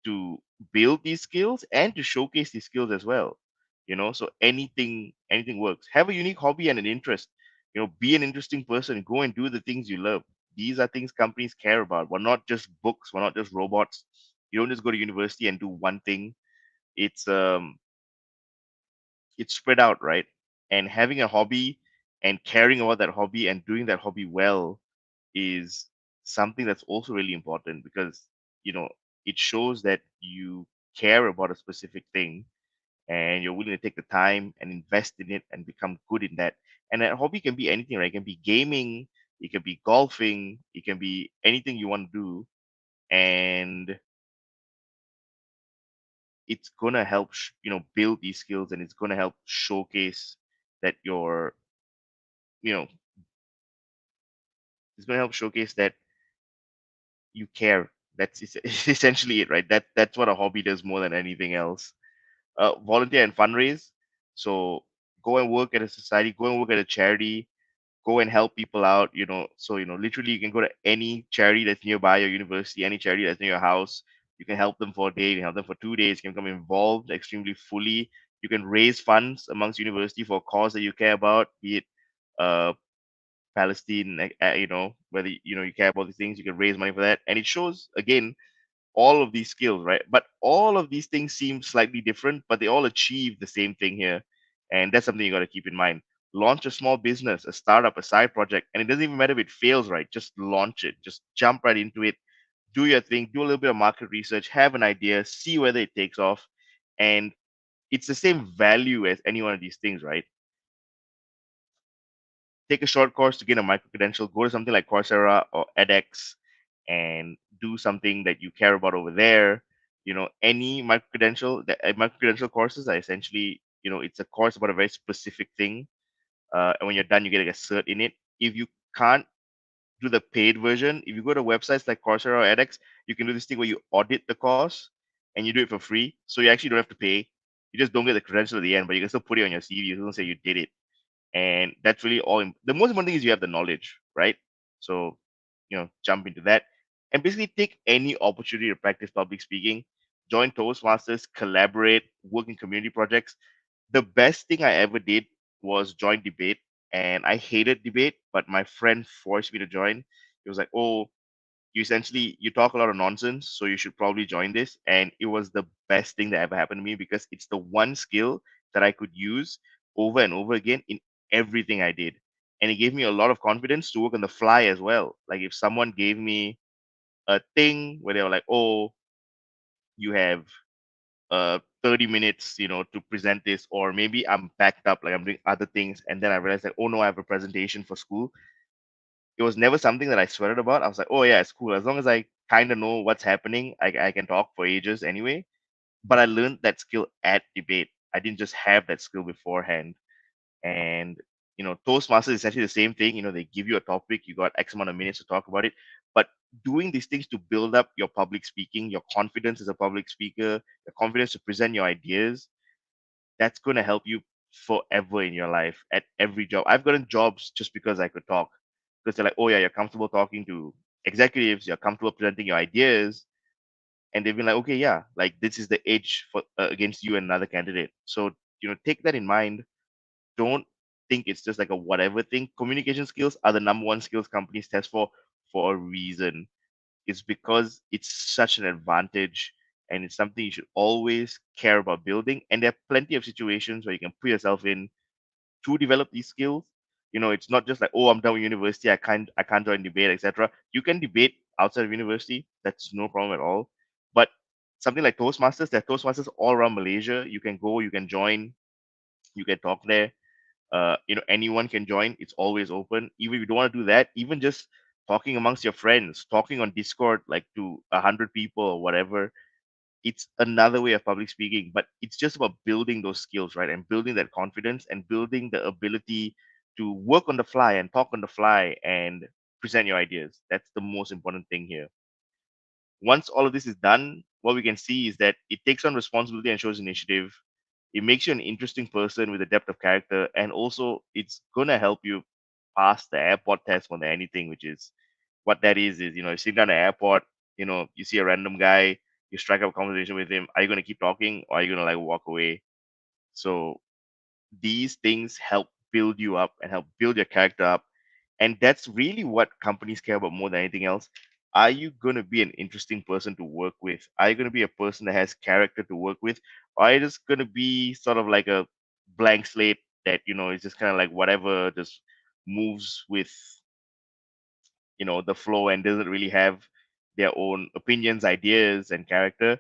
to build these skills and to showcase these skills as well. So anything works. Have a unique hobby and an interest. Be an interesting person. Go and do the things you love. These are things companies care about. We're not just books. We're not just robots. You don't just go to university and do one thing. It's um it's spread out, right? And having a hobby and caring about that hobby and doing that hobby well is something that's also really important because you know it shows that you care about a specific thing and you're willing to take the time and invest in it and become good in that. And that hobby can be anything, right? It can be gaming, it can be golfing, it can be anything you want to do. And it's gonna help build these skills, and it's gonna help showcase that you know it's gonna help showcase that you care. That's essentially it, right? That's what a hobby does more than anything else. Volunteer and fundraise. So go and work at a society, go and work at a charity, go and help people out, so literally you can go to any charity that's nearby your university, any charity that's near your house. You can help them for a day, you can help them for 2 days, you can become involved extremely fully. You can raise funds amongst university for a cause that you care about, be it uh Palestine, whether you care about these things, you can raise money for that. And it shows again all of these skills, right? But all of these things seem slightly different, but they all achieve the same thing here. And that's something you got to keep in mind. Launch a small business, a startup, a side project, and it doesn't even matter if it fails, right? Just launch it, just jump right into it, do your thing, do a little bit of market research, have an idea, see whether it takes off. And it's the same value as any one of these things, right? Take a short course to gain a micro credential, go to something like Coursera or edX and do something that you care about over there. Any micro credential courses are essentially, it's a course about a very specific thing. And when you're done, you get like a cert in it. If you can't do the paid version, if you go to websites like Coursera or edX, you can do this thing where you audit the course and you do it for free. So you actually don't have to pay. You just don't get the credential at the end, but you can still put it on your CV. You don't say you did it. And that's really the most important thing is you have the knowledge, right? So jump into that and basically take any opportunity to practice public speaking. Join Toastmasters, collaborate, work in community projects. The best thing I ever did was join debate, and I hated debate, but my friend forced me to join. He was like, oh, you talk a lot of nonsense, so you should probably join this. And it was the best thing that ever happened to me because it's the one skill that I could use over and over again in everything I did. And it gave me a lot of confidence to work on the fly as well. Like if someone gave me a thing where they were like, oh, you have 30 minutes, to present this, or maybe I'm backed up, like I'm doing other things, and then I realized that, oh no, I have a presentation for school. It was never something that I sweated about. I was like, oh yeah, it's cool. As long as I kind of know what's happening, I can talk for ages anyway. But I learned that skill at debate. I didn't just have that skill beforehand. And Toastmasters is actually the same thing. They give you a topic, you got X amount of minutes to talk about it. But doing these things to build up your public speaking, your confidence as a public speaker, the confidence to present your ideas, that's going to help you forever in your life at every job. I've gotten jobs just because I could talk. Because they're like, oh yeah, you're comfortable talking to executives, you're comfortable presenting your ideas, and they've been like, okay, yeah, like this is the edge for against you and another candidate. So take that in mind. Don't think it's just like a whatever thing. Communication skills are the number one skills companies test for a reason. It's because it's such an advantage and it's something you should always care about building. And there are plenty of situations where you can put yourself in to develop these skills. It's not just like, oh, I'm done with university, I can't join debate, etc. You can debate outside of university. That's no problem at all. But something like Toastmasters, there are Toastmasters all around Malaysia. You can go, you can join, you can talk there. Anyone can join. It's always open. Even if you don't want to do that, even just talking amongst your friends, talking on Discord like to 100 people or whatever, it's another way of public speaking. But it's just about building those skills, right? And building that confidence and building the ability to work on the fly and talk on the fly and present your ideas. That's the most important thing here. Once all of this is done, what we can see is that it takes on responsibility and shows initiative. It makes you an interesting person with a depth of character, and also it's gonna help you pass the airport test more than anything, which is what that is you sit down at the airport, you see a random guy, you strike up a conversation with him. Are you gonna keep talking or are you gonna like walk away? So these things help build you up and help build your character up. And that's really what companies care about more than anything else. Are you going to be an interesting person to work with? Are you going to be a person that has character to work with? Or are you just going to be sort of like a blank slate that, is just kind of like whatever, just moves with, the flow and doesn't really have their own opinions, ideas, and character?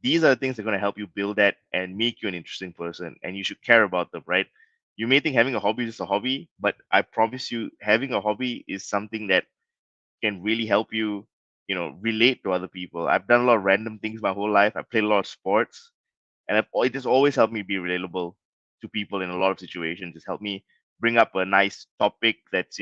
These are the things that are going to help you build that and make you an interesting person, and you should care about them, right? You may think having a hobby is just a hobby, but I promise you having a hobby is something that can really help you, relate to other people. I've done a lot of random things my whole life. I played a lot of sports, and it has always helped me be relatable to people in a lot of situations. It's helped me bring up a nice topic that's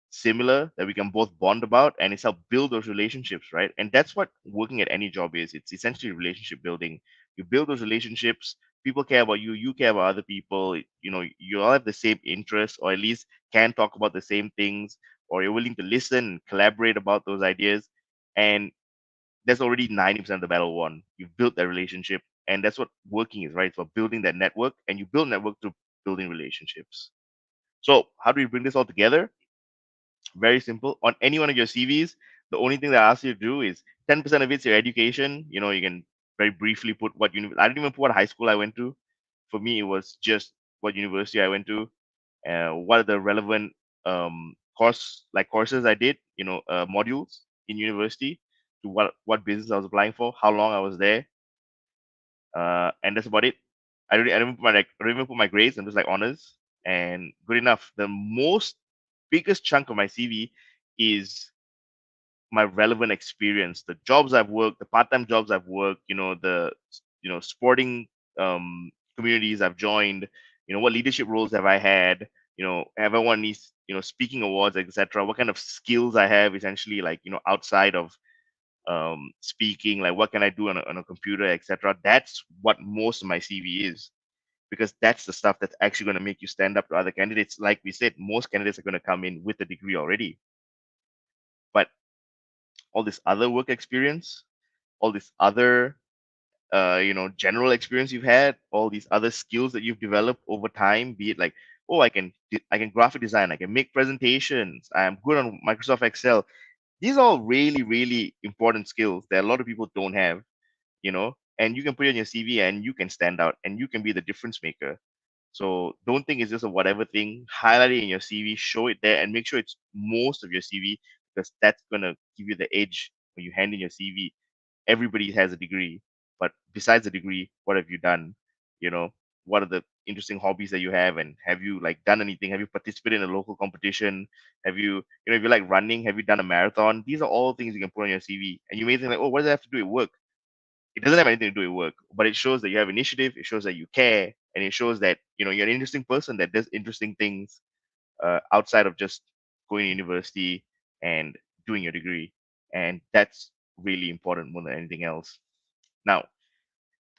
similar that we can both bond about, and it's help build those relationships, right? And that's what working at any job is. It's essentially relationship building. You build those relationships people care about you, you care about other people, you all have the same interests, or at least can talk about the same things, or you're willing to listen and collaborate about those ideas, and that's already 90% of the battle won. You've built that relationship, and that's what working is, right? For building that network, and you build network through building relationships. So how do we bring this all together? Very simple. On any one of your CVs, the only thing that I ask you to do is 10% of it's your education. You can very briefly put what I didn't even put what high school I went to. For me, it was just what university I went to, what are the relevant courses I did, modules in university, to what business I was applying for, how long I was there, and that's about it. I don't even put my grades. I'm just like honors and good enough. The most biggest chunk of my CV is my relevant experience, the jobs I've worked, the part-time jobs I've worked, the sporting communities I've joined, what leadership roles have I had, have I won these speaking awards, etc. What kind of skills I have, essentially, like outside of speaking, like what can I do on a computer, etc. That's what most of my CV is, because that's the stuff that's actually going to make you stand up to other candidates. Like we said, most candidates are going to come in with a degree already, but all this other work experience, all this other general experience you've had, all these other skills that you've developed over time, be it like, oh, I can graphic design, I can make presentations, I'm good on Microsoft Excel. These are all really, really important skills that a lot of people don't have, and you can put it on your CV, and you can stand out, and you can be the difference maker. So don't think it's just a whatever thing. Highlight it in your CV, show it there, and make sure it's most of your CV, because that's gonna give you the edge when you hand in your CV. Everybody has a degree, but besides the degree, what have you done? You know, what are the interesting hobbies that you have, and have you like done anything? Have you participated in a local competition? Have you, if you like running, have you done a marathon? These are all things you can put on your CV, and you may think like, oh, what does that have to do with work? It doesn't have anything to do with work, but it shows that you have initiative. It shows that you care, and it shows that you're an interesting person that does interesting things outside of just going to university and doing your degree, and that's really important more than anything else. Now,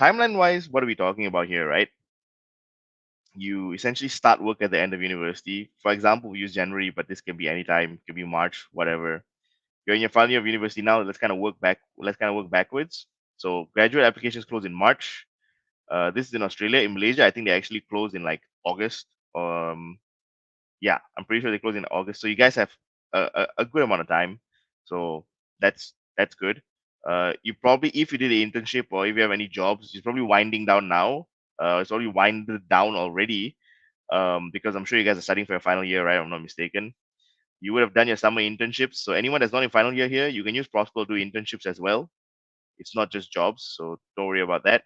timeline wise, what are we talking about here, right? You essentially start work at the end of university. For example, we use January, but this can be anytime, can be March, whatever. You're in your final year of university now. Let's kind of work backwards. So graduate applications close in March. This is in Australia. In Malaysia, I think they actually close in like August. Yeah, I'm pretty sure they close in August. So you guys have a good amount of time. So that's good. You probably, if you did an internship or if you have any jobs, it's probably winding down now. It's already winded down already. Because I'm sure you guys are studying for your final year, right? I'm not mistaken. You would have done your summer internships. So anyone that's not in final year here, you can use Prosple to do internships as well. It's not just jobs, so don't worry about that.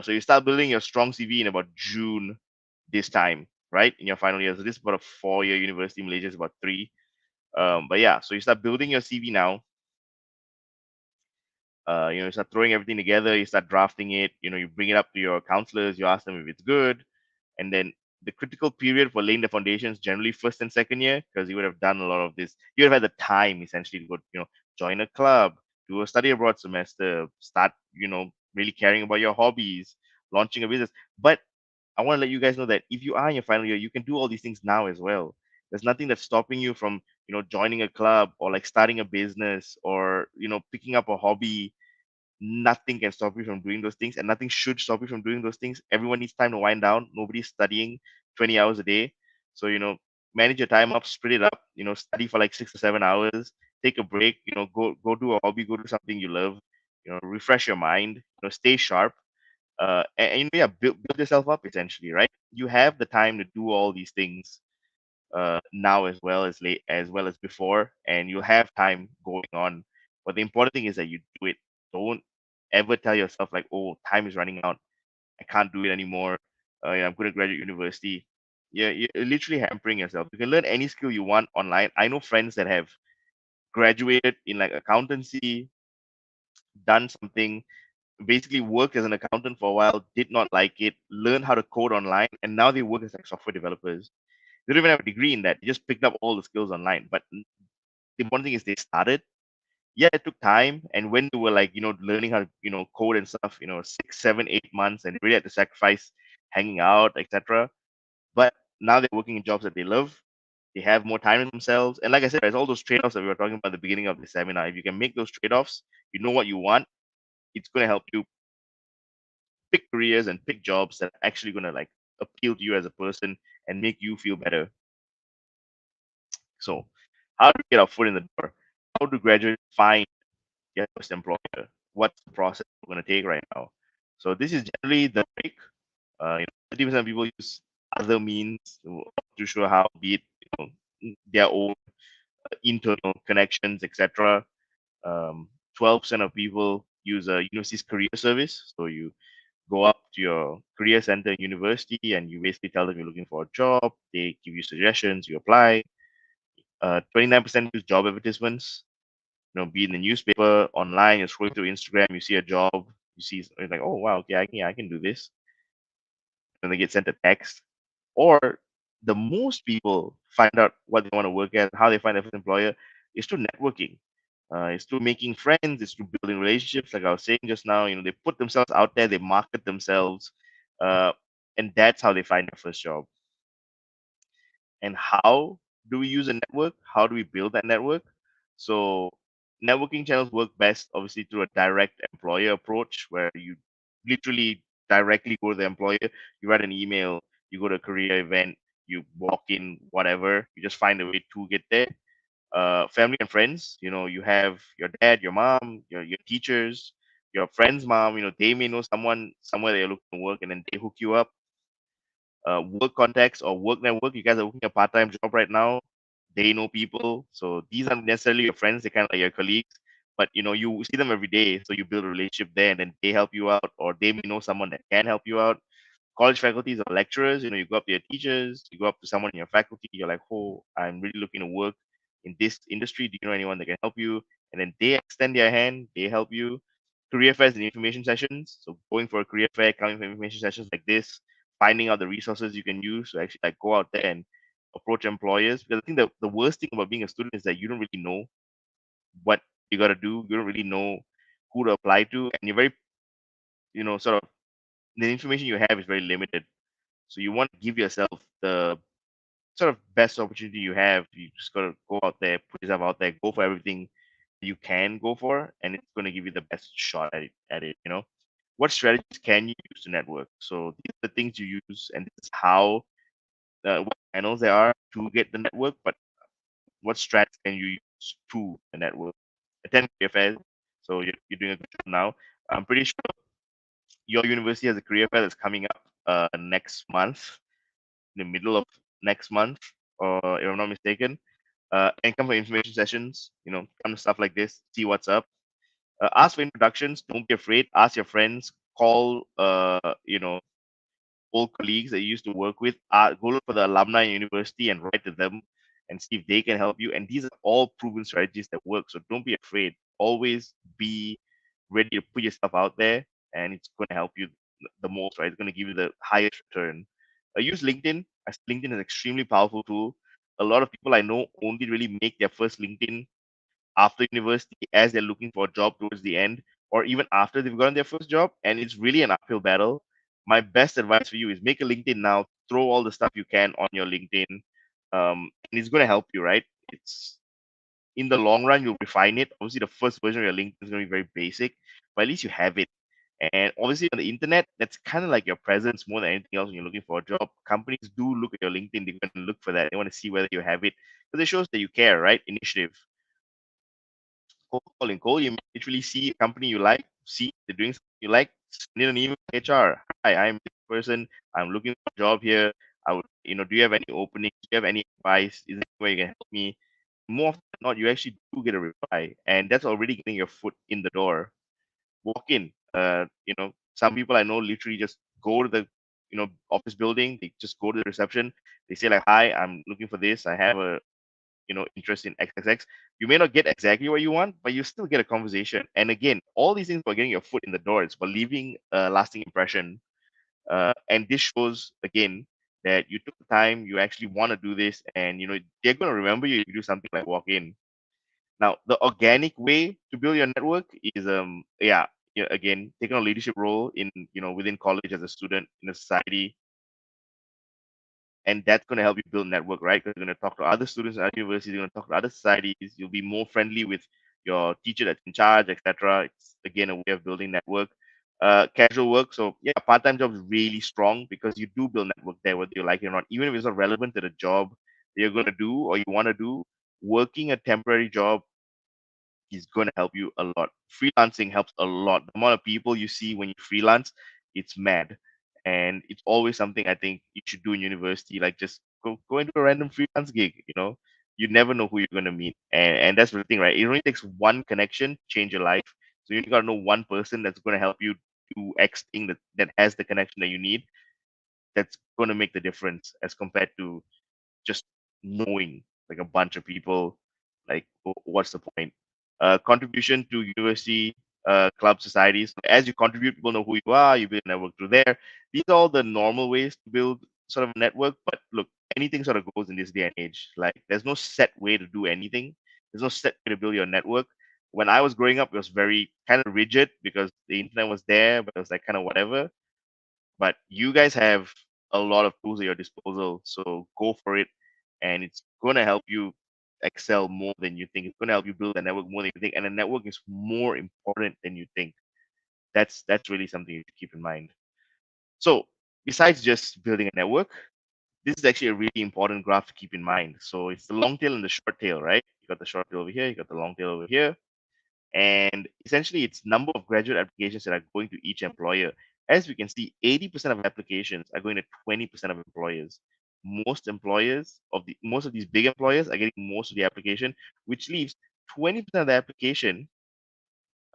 So you start building your strong CV in about June this time, right? In your final year. So this is about a 4-year university. Malaysia is about 3. But yeah, so you start building your CV now. You start throwing everything together. You start drafting it. You bring it up to your counselors. You ask them if it's good, and then the critical period for laying the foundations generally first and second year, because you would have done a lot of this. You would have had the time essentially to go, join a club, do a study abroad semester, start, really caring about your hobbies, launching a business. But I want to let you guys know that if you are in your final year, you can do all these things now as well. There's nothing that's stopping you from, joining a club, or like starting a business, or, picking up a hobby. Nothing can stop you from doing those things, and nothing should stop you from doing those things. Everyone needs time to wind down. Nobody's studying 20 hours a day. So, manage your time up, split it up, study for like 6 to 7 hours, take a break, go do a hobby, go do something you love, refresh your mind, stay sharp. And yeah, build yourself up essentially, right? You have the time to do all these things now as well as before, and you'll have time going on. But the important thing is that you do it. Don't ever tell yourself like, "Oh, time is running out. I can't do it anymore. I'm going to graduate university." Yeah, you're literally hampering yourself. You can learn any skill you want online. I know friends that have graduated in like accountancy, done something, basically worked as an accountant for a while, did not like it, learned how to code online, and now they work as like software developers. They don't even have a degree in that. They just picked up all the skills online. But the important thing is they started, Yeah, it took time, and when they were like learning how to code and stuff, 6, 7, 8 months, and they really had to sacrifice hanging out, etc. But now they're working in jobs that they love. They have more time to themselves, and like I said, there's all those trade-offs that we were talking about at the beginning of the seminar. If you can make those trade-offs, you know what you want. It's going to help you pick careers and pick jobs that are actually going to like appeal to you as a person and make you feel better. So, how do we get our foot in the door? How do graduates find their first employer? What's the process we're going to take right now? So, this is generally the break. 30% of people use other means to show how, be it their own internal connections, etc. 12% of people use a university's career service. So you go up to your career center in university and you basically tell them you're looking for a job. They give you suggestions, you apply. 29% use job advertisements. Be in the newspaper, online, you're scrolling through Instagram, you see a job, you see, you're like, oh wow, okay, I can do this. And they get sent a text. Or the most people find out what they want to work at, how they find their first employer is through networking. It's through making friends, it's through building relationships. Like I was saying just now, they put themselves out there, they market themselves, uh, and that's how they find their first job. And how do we use a network? How do we build that network? So networking channels work best obviously through a direct employer approach where you literally directly go to the employer, you write an email, you go to a career event, you walk in, whatever, you just find a way to get there. Family and friends, you have your dad, your mom, your teachers, your friend's mom, they may know someone somewhere that you're looking to work and then they hook you up. Work context or work network. You guys are working a part-time job right now. They know people, so these aren't necessarily your friends. They're kind of like your colleagues, but you see them every day, so you build a relationship there, and then they help you out, or they may know someone that can help you out. College faculties or lecturers, you go up to your teachers, you go up to someone in your faculty, you're like, oh, I'm really looking to work in this industry. Do you know anyone that can help you? And then they extend their hand, they help you. Career fairs and information sessions. So going for a career fair, coming for information sessions like this, finding out the resources you can use to actually like go out there and approach employers. Because I think the worst thing about being a student is that you don't really know what you gotta do. You don't really know who to apply to, and you're very, sort of the information you have is very limited. So you want to give yourself the sort of best opportunity you have. You just gotta go out there, put yourself out there, go for everything you can go for, and it's gonna give you the best shot at it. What strategies can you use to network? So these are the things you use, and this is how what channels there are to get the network, but what strats can you use to the network? Attend career fairs. So you're doing a good job now. I'm pretty sure your university has a career fair that's coming up next month, in the middle of next month, or if I'm not mistaken. And come for information sessions, come to stuff like this, see what's up. Ask for introductions. Don't be afraid. Ask your friends. Call, old colleagues that you used to work with. Go look for the alumni in university and write to them and see if they can help you. And these are all proven strategies that work. So don't be afraid. Always be ready to put yourself out there, and it's going to help you the most, right? It's going to give you the highest return. Use LinkedIn. As LinkedIn is an extremely powerful tool. A lot of people I know only really make their first LinkedIn after university as they're looking for a job towards the end, or even after they've gotten their first job, and it's really an uphill battle. My best advice for you is make a LinkedIn now, throw all the stuff you can on your LinkedIn, and it's going to help you, right? It's in the long run, you'll refine it. Obviously, the first version of your LinkedIn is going to be very basic, but at least you have it. And obviously, on the internet, that's kind of like your presence more than anything else when you're looking for a job. Companies do look at your LinkedIn, they're going to look for that. They want to see whether you have it because it shows that you care, right? Initiative. Cold calling. Cold, you literally see a company you like, see they're doing something you like, send in an email to HR. Hi, I'm this person. I'm looking for a job here. I would, do you have any openings? Do you have any advice? Is there any way you can help me? More often than not, you actually do get a reply, and that's already getting your foot in the door. Walk in. Some people I know literally just go to the, office building. They just go to the reception. They say like, "Hi, I'm looking for this. I have a interest in XXX." You may not get exactly what you want, but you still get a conversation. And again, all these things are getting your foot in the door. It's about leaving a lasting impression. And this shows again that you took the time, you actually want to do this, and they're going to remember you if you do something like walk in. Now, the organic way to build your network is yeah, yeah, again, taking a leadership role in, within college as a student in a society, and that's going to help you build network, right? Because you're going to talk to other students at universities, you're going to talk to other societies, you'll be more friendly with your teacher that's in charge, etc. It's again a way of building network. Casual work, so yeah, part-time job is really strong because you do build network there, whether you like it or not, even if it's not relevant to the job that you're going to do or you want to do. Working a temporary job is going to help you a lot. Freelancing helps a lot. The amount of people you see when you freelance, it's mad. And it's always something I think you should do in university. Like just go into a random freelance gig. You never know who you're going to meet. And that's the thing, right? It only takes one connection to change your life. So you got to know one person that's going to help you do X thing that has the connection that you need. That's going to make the difference as compared to just knowing like a bunch of people, like what's the point? Contribution to university club societies. As you contribute, people know who you are. You build a network through there. These are all the normal ways to build sort of a network. But look, anything sort of goes in this day and age. Like there's no set way to do anything. There's no set way to build your network. When I was growing up, it was very kind of rigid because the internet was there, but it was like kind of whatever. But you guys have a lot of tools at your disposal, so go for it, and it's going to help you excel more than you think. It's going to help you build a network more than you think, and a network is more important than you think. That's really something you should keep in mind. So besides just building a network, this is actually a really important graph to keep in mind. So it's the long tail and the short tail, right? You got the short tail over here, you got the long tail over here, and essentially it's number of graduate applications that are going to each employer. As we can see, 80% of applications are going to 20% of employers. Most of these big employers are getting most of the application, which leaves 20% of the application,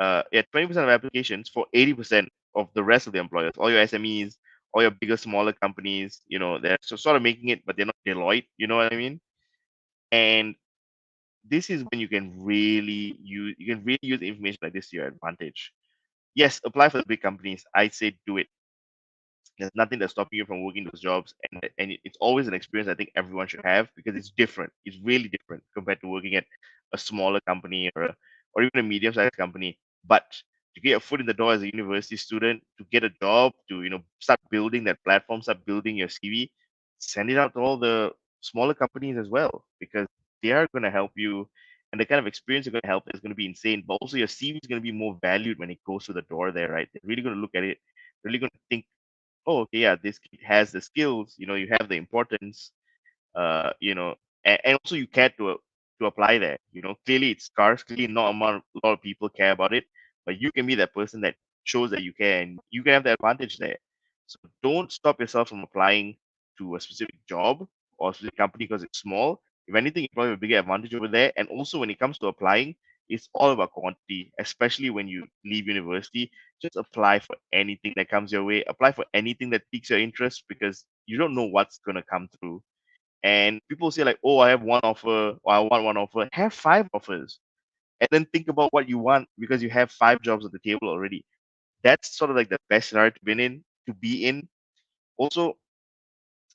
20% of applications for 80% of the rest of the employers, all your SMEs, all your bigger, smaller companies. They're sort of making it, but they're not Deloitte. You know what I mean? And this is when you can really use information like this to your advantage. Yes, apply for the big companies. I say do it. There's nothing that's stopping you from working those jobs, and it's always an experience I think everyone should have because it's different. It's really different compared to working at a smaller company or even a medium-sized company. But to get your foot in the door as a university student, to get a job, to start building that platform, start building your CV, send it out to all the smaller companies as well because they are going to help you, and the kind of experience you're going to help is going to be insane. But also your CV is going to be more valued when it goes to the door there, right? They're really going to look at it, really going to think, oh, okay, yeah, this kid has the skills. You have the importance. And also you care to apply there. Clearly it's scarce. Clearly not a lot of people care about it, but you can be that person that shows that you care, and you can have the advantage there. So don't stop yourself from applying to a specific job or a specific company because it's small. If anything, you probably have a bigger advantage over there. And also when it comes to applying, it's all about quantity, especially when you leave university. Just apply for anything that comes your way. Apply for anything that piques your interest because you don't know what's gonna come through. And people say like, "Oh, I have one offer, or I want one offer." Have five offers, and then think about what you want because you have five jobs at the table already. That's sort of like the best scenario to be in. Also,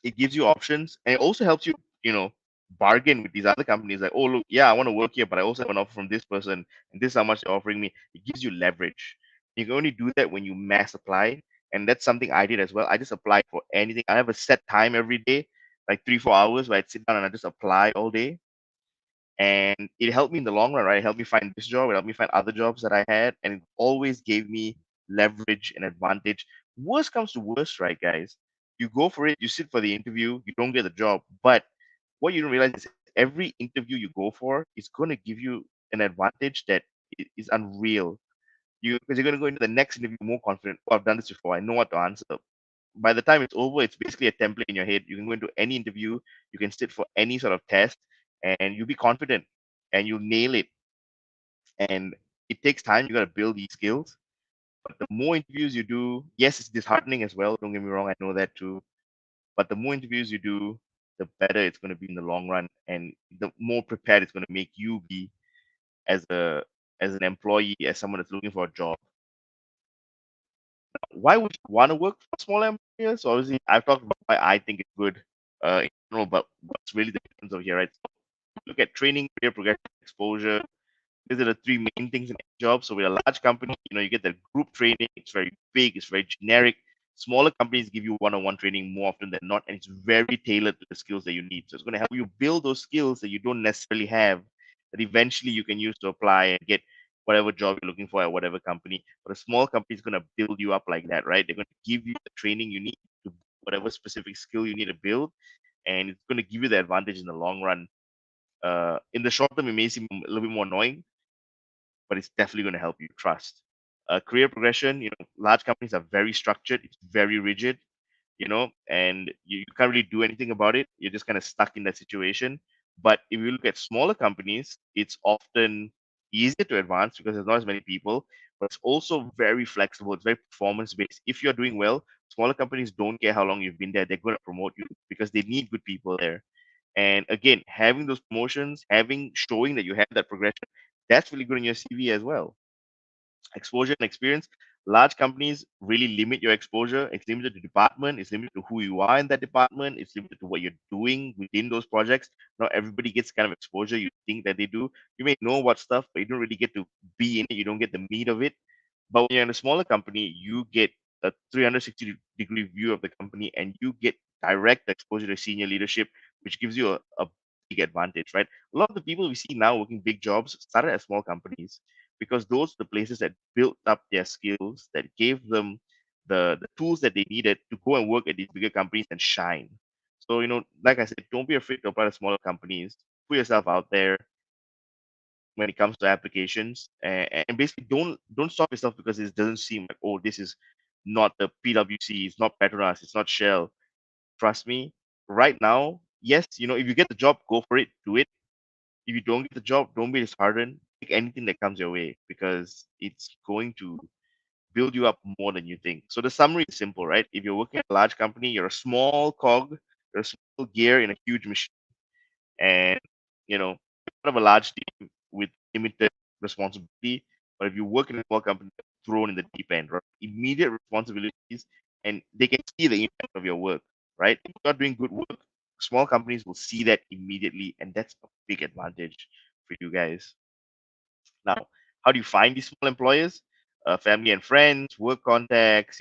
it gives you options, and it also helps you bargain with these other companies. Like, oh look, yeah, I want to work here, but I also have an offer from this person, and this is how much they're offering me. It gives you leverage. You can only do that when you mass apply, and that's something I did as well. I just applied for anything. I have a set time every day, like 3 4 hours, where I'd sit down and I just apply all day, and it helped me in the long run, right? It helped me find this job, it helped me find other jobs that I had, and it always gave me leverage and advantage. Worst comes to worst, right, guys? You go for it, you sit for the interview, you don't get the job, but what you don't realize is every interview you go for is going to give you an advantage that is unreal. Because you're going to go into the next interview more confident. Oh, I've done this before. I know what to answer. By the time it's over, it's basically a template in your head. You can go into any interview, you can sit for any sort of test, and you'll be confident and you'll nail it. And it takes time. You got to build these skills. But the more interviews you do, yes, it's disheartening as well. Don't get me wrong. I know that too. But the more interviews you do, the better it's going to be in the long run, and the more prepared it's going to make you be as an employee, as someone that's looking for a job. Why would you want to work for a small employer? So obviously, I've talked about why I think it's good in general, but what's really the difference over here, right? So look at training, career progression, exposure. These are the three main things in any job. So with a large company, you get the group training. It's very big. It's very generic. Smaller companies give you one-on-one training more often than not, and it's very tailored to the skills that you need. So it's going to help you build those skills that you don't necessarily have, that eventually you can use to apply and get whatever job you're looking for at whatever company. But a small company is going to build you up like that, right? They're going to give you the training you need to whatever specific skill you need to build, and it's going to give you the advantage in the long run. In the short term, it may seem a little bit more annoying, but it's definitely going to help you trust. Career progression, large companies are very structured, it's very rigid, and you can't really do anything about it. You're just kind of stuck in that situation. But if you look at smaller companies, it's often easier to advance because there's not as many people, but it's also very flexible. It's very performance based. If you're doing well, smaller companies don't care how long you've been there. They're going to promote you because they need good people there. And again, having those promotions, showing that you have that progression, that's really good in your CV as well. Exposure and experience. Large companies really limit your exposure. It's limited to department. It's limited to who you are in that department. It's limited to what you're doing within those projects. Not everybody gets kind of exposure you think that they do. You may know what stuff, but you don't really get to be in it. You don't get the meat of it. But when you're in a smaller company, you get a 360-degree view of the company, and you get direct exposure to senior leadership, which gives you a big advantage, right? A lot of the people we see now working big jobs started at small companies because those are the places that built up their skills, that gave them the tools that they needed to go and work at these bigger companies and shine. So, like I said, don't be afraid to apply to smaller companies. Put yourself out there when it comes to applications, and basically don't stop yourself because it doesn't seem like, oh, this is not the PwC, it's not Petronas, it's not Shell. Trust me, right now, yes, if you get the job, go for it, do it. If you don't get the job, don't be disheartened. Take anything that comes your way because it's going to build you up more than you think. So the summary is simple, right? If you're working at a large company, you're a small cog, you're a small gear in a huge machine, and part of a large team with limited responsibility. But if you work in a small company, you're thrown in the deep end, right? Immediate responsibilities, and they can see the impact of your work, right? If you're doing good work, small companies will see that immediately, and that's a big advantage for you guys. Now, how do you find these small employers? Family and friends, work contacts,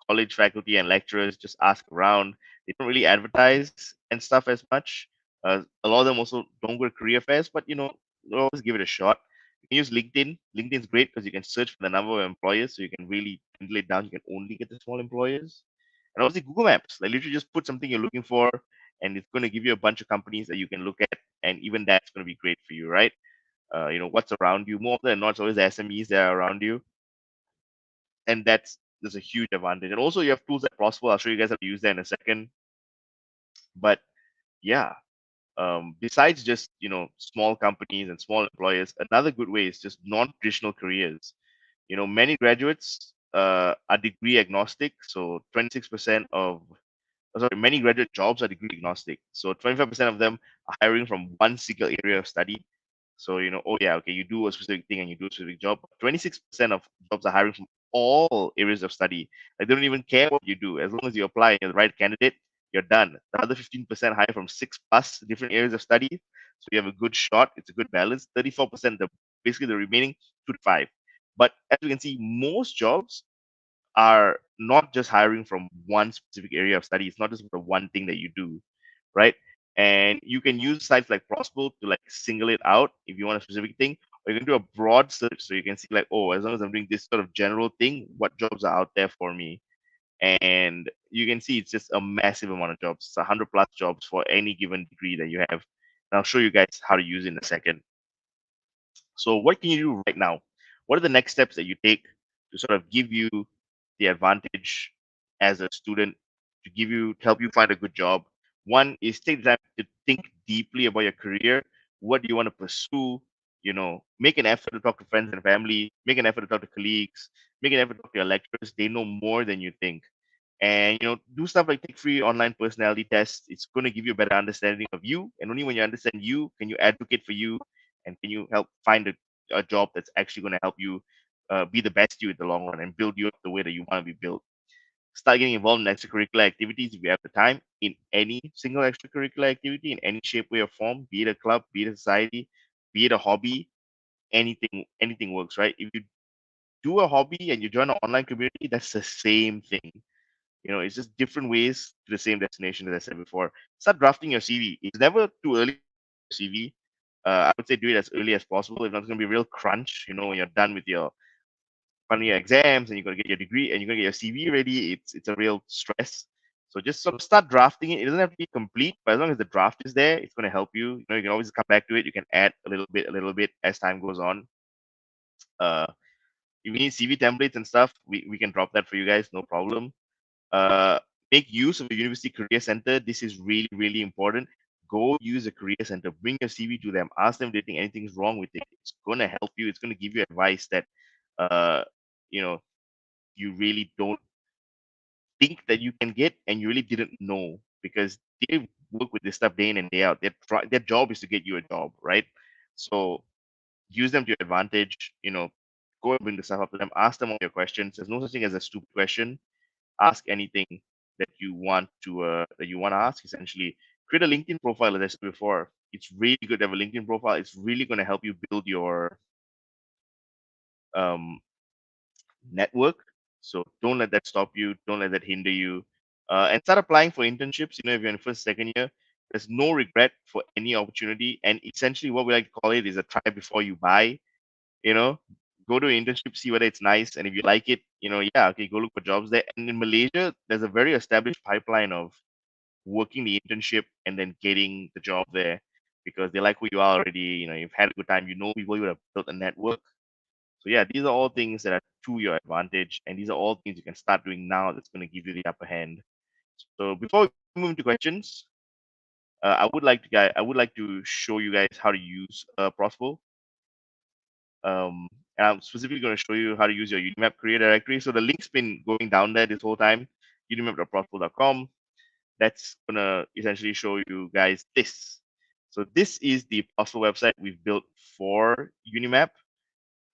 college faculty and lecturers. Just ask around. They don't really advertise and stuff as much. A lot of them also don't go to career fairs, but they'll always give it a shot. You can use LinkedIn. LinkedIn's great because you can search for the number of employers, so you can really dwindle it down. You can only get the small employers. And obviously Google Maps. Like literally just put something you're looking for, and it's going to give you a bunch of companies that you can look at, and even that's going to be great for you, right? What's around you. More often than not, it's always the SMEs that are around you, and there's a huge advantage. And also, you have tools like Prosple. I'll show you guys how to use that in a second. But yeah, besides just small companies and small employers, another good way is just non-traditional careers. Many graduates are degree agnostic. So 26% of sorry, many graduate jobs are degree agnostic. So 25% of them are hiring from one single area of study. So, oh yeah, okay, you do a specific thing and you do a specific job. 26% of jobs are hiring from all areas of study. Like they don't even care what you do. As long as you apply and you're the right candidate, you're done. The other 15% hire from 6+ different areas of study. So you have a good shot. It's a good balance. 34%, basically the remaining 2 to 5. But as you can see, most jobs are not just hiring from one specific area of study. It's not just the one thing that you do, right? And you can use sites like Prosple to like single it out if you want a specific thing, or you can do a broad search so you can see like, oh, as long as I'm doing this sort of general thing, what jobs are out there for me? And you can see it's just a massive amount of jobs. It's 100+ jobs for any given degree that you have. And I'll show you guys how to use it in a second. So what can you do right now? What are the next steps that you take to sort of give you the advantage as a student, to help you find a good job? One is take time to think deeply about your career. What do you want to pursue? Make an effort to talk to friends and family, make an effort to talk to colleagues, make an effort to talk to your lecturers. They know more than you think. And do stuff like take free online personality tests. It's going to give you a better understanding of you, and only when you understand you can you advocate for you, and can you help find a job that's actually going to help you be the best you in the long run and build you up the way that you want to be built. Start getting involved in extracurricular activities if you have the time, in any single extracurricular activity in any shape, way, or form, be it a club, be it a society, be it a hobby. anything works, right? If you do a hobby and you join an online community, that's the same thing. It's just different ways to the same destination, as I said before. Start drafting your CV. It's never too early to draft your CV. I would say do it as early as possible. If not, it's going to be a real crunch, when you're done with your final year exams and you're going to get your degree and you're going to get your CV ready. It's a real stress. So just sort of start drafting it. It doesn't have to be complete, but as long as the draft is there, it's going to help you. You can always come back to it. You can add a little bit as time goes on. Uh, if you need CV templates and stuff, we can drop that for you guys, no problem. Uh, Make use of a university career center. This is really, really important. Go use a career center. Bring your CV to them. Ask them if they think anything's wrong with it. It's going to help you. It's going to give you advice that, uh, you know, you really don't think that you can get and you really didn't know, because they work with this stuff day in and day out. Their job is to get you a job, right? So use them to your advantage. Go and bring the stuff up to them. Ask them all your questions. There's no such thing as a stupid question. Ask anything that you want to ask. Essentially, create a LinkedIn profile, as I said before. It's really good to have a LinkedIn profile. It's really going to help you build your um, network. So don't let that stop you. Don't let that hinder you. And start applying for internships. If you're in first, second year, there's no regret for any opportunity. And essentially, what we like to call it is a try before you buy. You know, Go to an internship, see whether it's nice, and if you like it, yeah, okay, go look for jobs there. And in Malaysia, there's a very established pipeline of working the internship and then getting the job there, because they like who you are already. You've had a good time. People. You have built a network. So yeah, these are all things that are to your advantage, and these are all things you can start doing now. That's going to give you the upper hand. So before we move into questions, I would like to show you guys how to use Prosple. And I'm specifically going to show you how to use your UniMap career directory. So the link's been going down there this whole time, unimap.prosple.com. That's going to essentially show you guys this. So this is the Prosple website we've built for UniMap.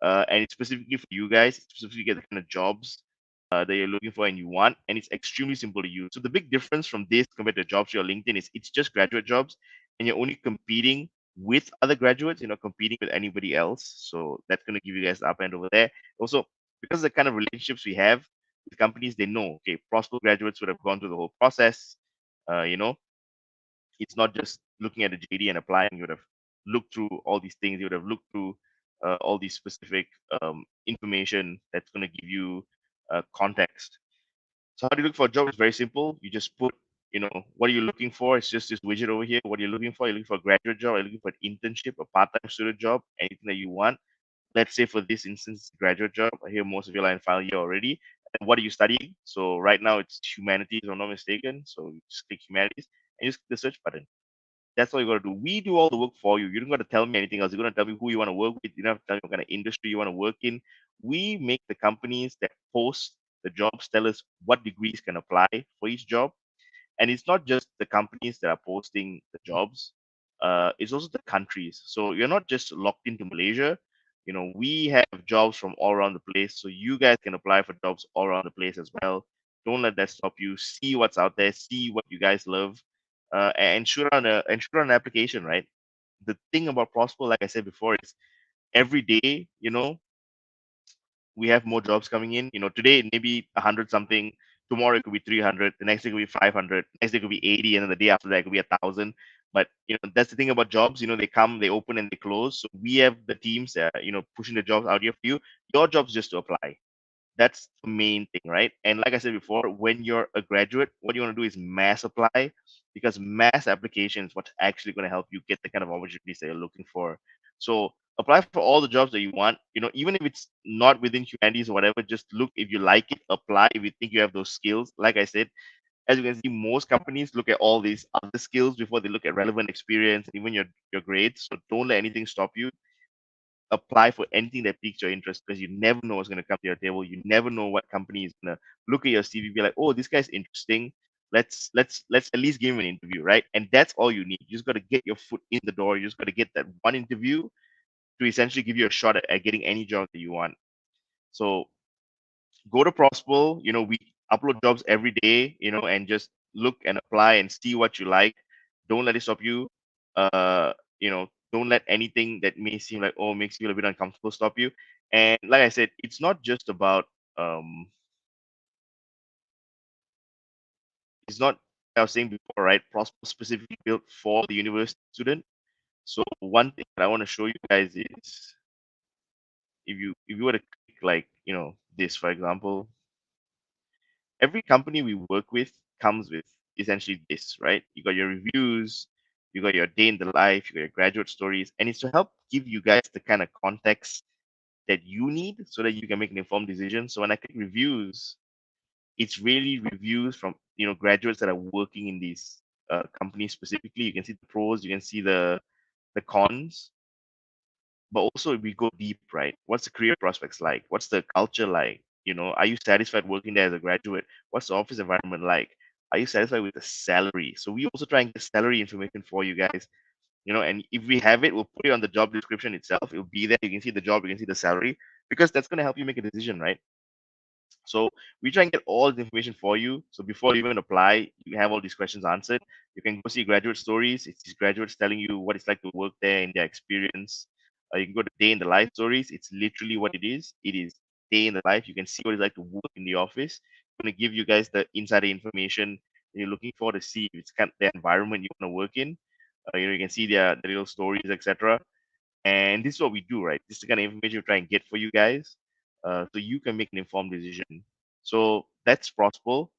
And it's specifically for you guys, specifically get the kind of jobs that you're looking for and you want, and it's extremely simple to use. So the big difference from this compared to jobs to your LinkedIn is it's just graduate jobs, and you're only competing with other graduates. You're not competing with anybody else. So that's going to give you guys the up end over there. Also, because of the kind of relationships we have with companies, they know, okay, Prosper graduates would have gone through the whole process. Uh, you know, it's not just looking at a JD and applying. You would have looked through all these things. You would have looked through all these specific information that's going to give you context. So how do you look for a job? It's very simple. You just put, what are you looking for? It's just this widget over here. What are you looking for? You're looking for a graduate job. You're looking for an internship, a part-time student job, anything that you want. Let's say for this instance, graduate job. I hear most of you are in final year already. And what are you studying? So right now it's humanities, if I'm not mistaken. So you just click humanities and you just click the search button. That's all you gotta do. We do all the work for you. You don't gotta tell me anything else. You're gonna tell me who you want to work with. You don't have to tell me what kind of industry you want to work in. We make the companies that post the jobs tell us what degrees can apply for each job. And it's not just the companies that are posting the jobs, it's also the countries. So you're not just locked into Malaysia. We have jobs from all around the place, so you guys can apply for jobs all around the place as well. Don't let that stop you. See what's out there, see what you guys love, and shoot on an application, right? The thing about Prosper, like I said before, is every day, we have more jobs coming in. Today it may be 100 something. Tomorrow it could be 300. The next day could be 500. Next day could be 80, and then the day after that it could be 1,000. But that's the thing about jobs. They come, they open, and they close. So we have the teams that are, pushing the jobs out here for you. Your job's just to apply. That's the main thing, right? And like I said before, when you're a graduate, what you want to do is mass apply, because mass application is what's actually going to help you get the kind of opportunities that you're looking for. So apply for all the jobs that you want. Even if it's not within humanities or whatever, just look if you like it, apply if you think you have those skills. Like I said, as you can see, most companies look at all these other skills before they look at relevant experience and even your grades. So don't let anything stop you. Apply for anything that piques your interest, because you never know what's going to come to your table. You never know what company is going to look at your CV, be like, oh, this guy's interesting. Let's at least give him an interview, right? And that's all you need. You just got to get your foot in the door. You just got to get that one interview to essentially give you a shot at getting any job that you want. So go to Prosper. We upload jobs every day, and just look and apply and see what you like. Don't let it stop you. Uh, Don't let anything that may seem like, oh, makes you feel a bit uncomfortable stop you. And like I said, it's not just about it's not, I was saying before, right? Prosper specifically built for the university student. So one thing that I want to show you guys is, if you were to click like, this, for example, every company we work with comes with essentially this, right? You got your reviews, you got your day in the life, you got your graduate stories, and it's to help give you guys the kind of context that you need so that you can make an informed decision. So when I click reviews, it's really reviews from graduates that are working in these companies specifically. You can see the pros, you can see the cons, but also we go deep, right? What's the career prospects like? What's the culture like? Are you satisfied working there as a graduate? What's the office environment like? Are you satisfied with the salary? So we also try and get salary information for you guys. And if we have it, we'll put it on the job description itself. It'll be there. You can see the job, you can see the salary, because that's going to help you make a decision, right? So we try and get all the information for you. So before you even apply, you have all these questions answered. You can go see graduate stories. It's these graduates telling you what it's like to work there and their experience. You can go to day in the life stories. It's literally what it is. It is day in the life. You can see what it's like to work in the office. I'm going to give you guys the insider information you're looking for to see if it's kind of the environment you want to work in. You can see their little stories, etc. And this is what we do, right? This is the kind of information we try and get for you guys, so you can make an informed decision. So that's Prosple.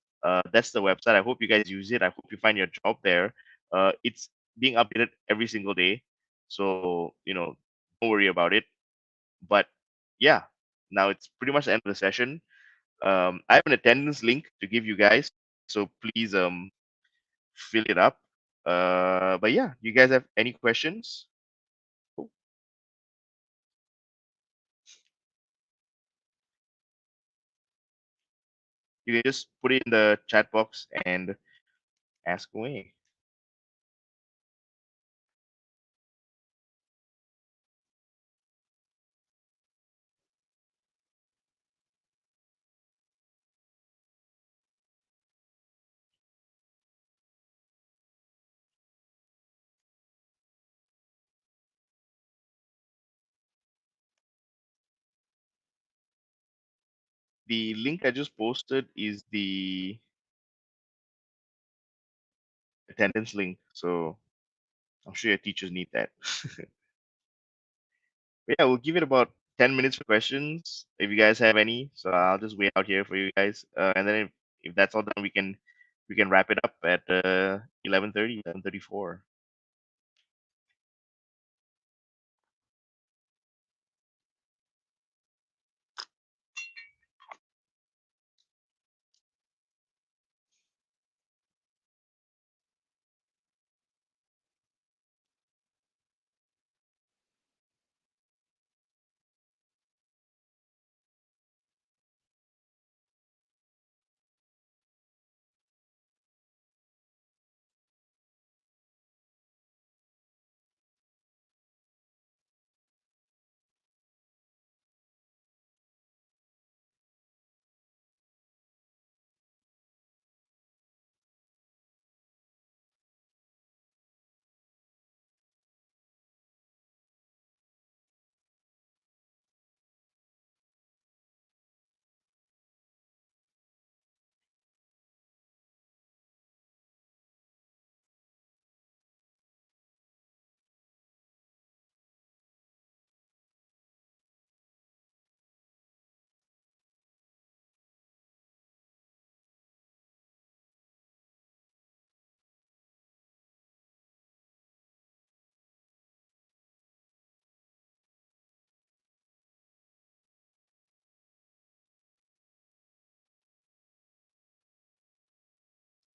That's the website. I hope you guys use it. I hope you find your job there. It's being updated every single day. So, don't worry about it. But yeah, now it's pretty much the end of the session. I have an attendance link to give you guys. So please fill it up. But yeah, you guys have any questions? Cool. You can just put it in the chat box and ask away. The link I just posted is the attendance link. So I'm sure your teachers need that. But yeah, we'll give it about 10 minutes for questions if you guys have any. So I'll just wait out here for you guys. And then if that's all done, we can wrap it up at 11:30, 11:34.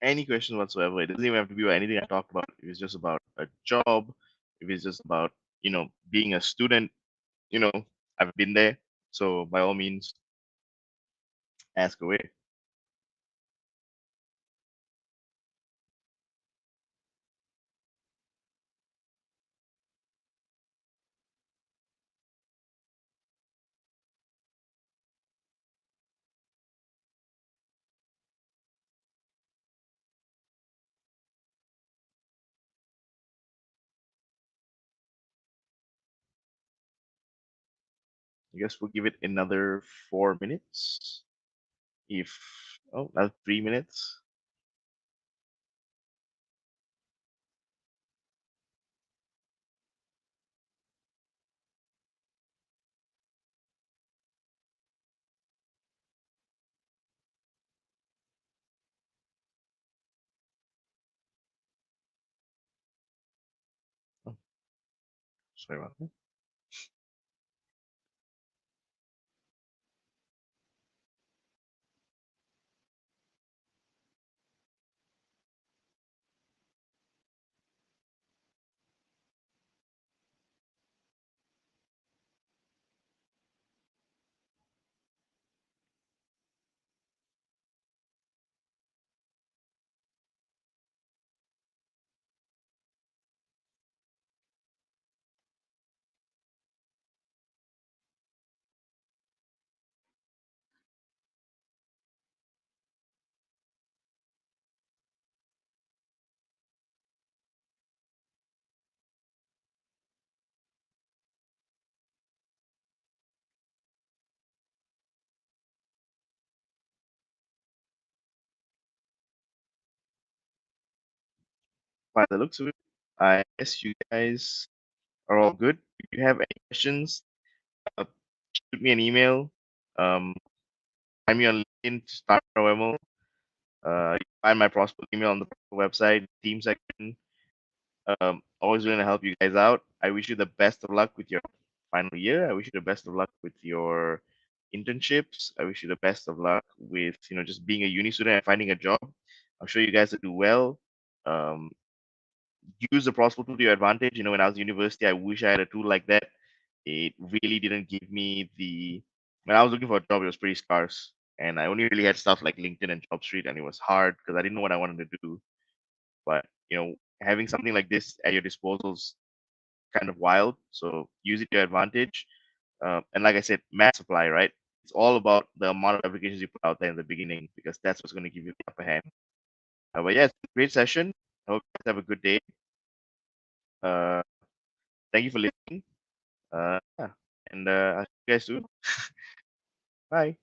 Any question whatsoever. It doesn't even have to be about anything I talked about. If it's just about a job, if it's just about, being a student, you know, I've been there. So by all means, ask away. I guess we'll give it another 4 minutes. If oh, that's 3 minutes. Oh, sorry about that. By the looks of it, I guess you guys are all good. If you have any questions, uh, shoot me an email. Um, find me on LinkedIn to start our MO. You can find my Prosper email on the website, team section. Always willing to help you guys out. I wish you the best of luck with your final year. I wish you the best of luck with your internships. I wish you the best of luck with just being a uni student and finding a job. I'm sure you guys will do well. Um, Use the Prosper tool to your advantage. When I was in university, I wish I had a tool like that. It really didn't give me the when I was looking for a job, it was pretty scarce. And I only really had stuff like LinkedIn and JobStreet, and it was hard because I didn't know what I wanted to do. But having something like this at your disposal is kind of wild. So use it to your advantage. And like I said, mass supply, right? It's all about the amount of applications you put out there in the beginning because that's what's going to give you the upper hand. But yeah, it's a great session. I hope you guys have a good day. Uh, Thank you for listening. Yeah, and I'll see you guys soon. Bye.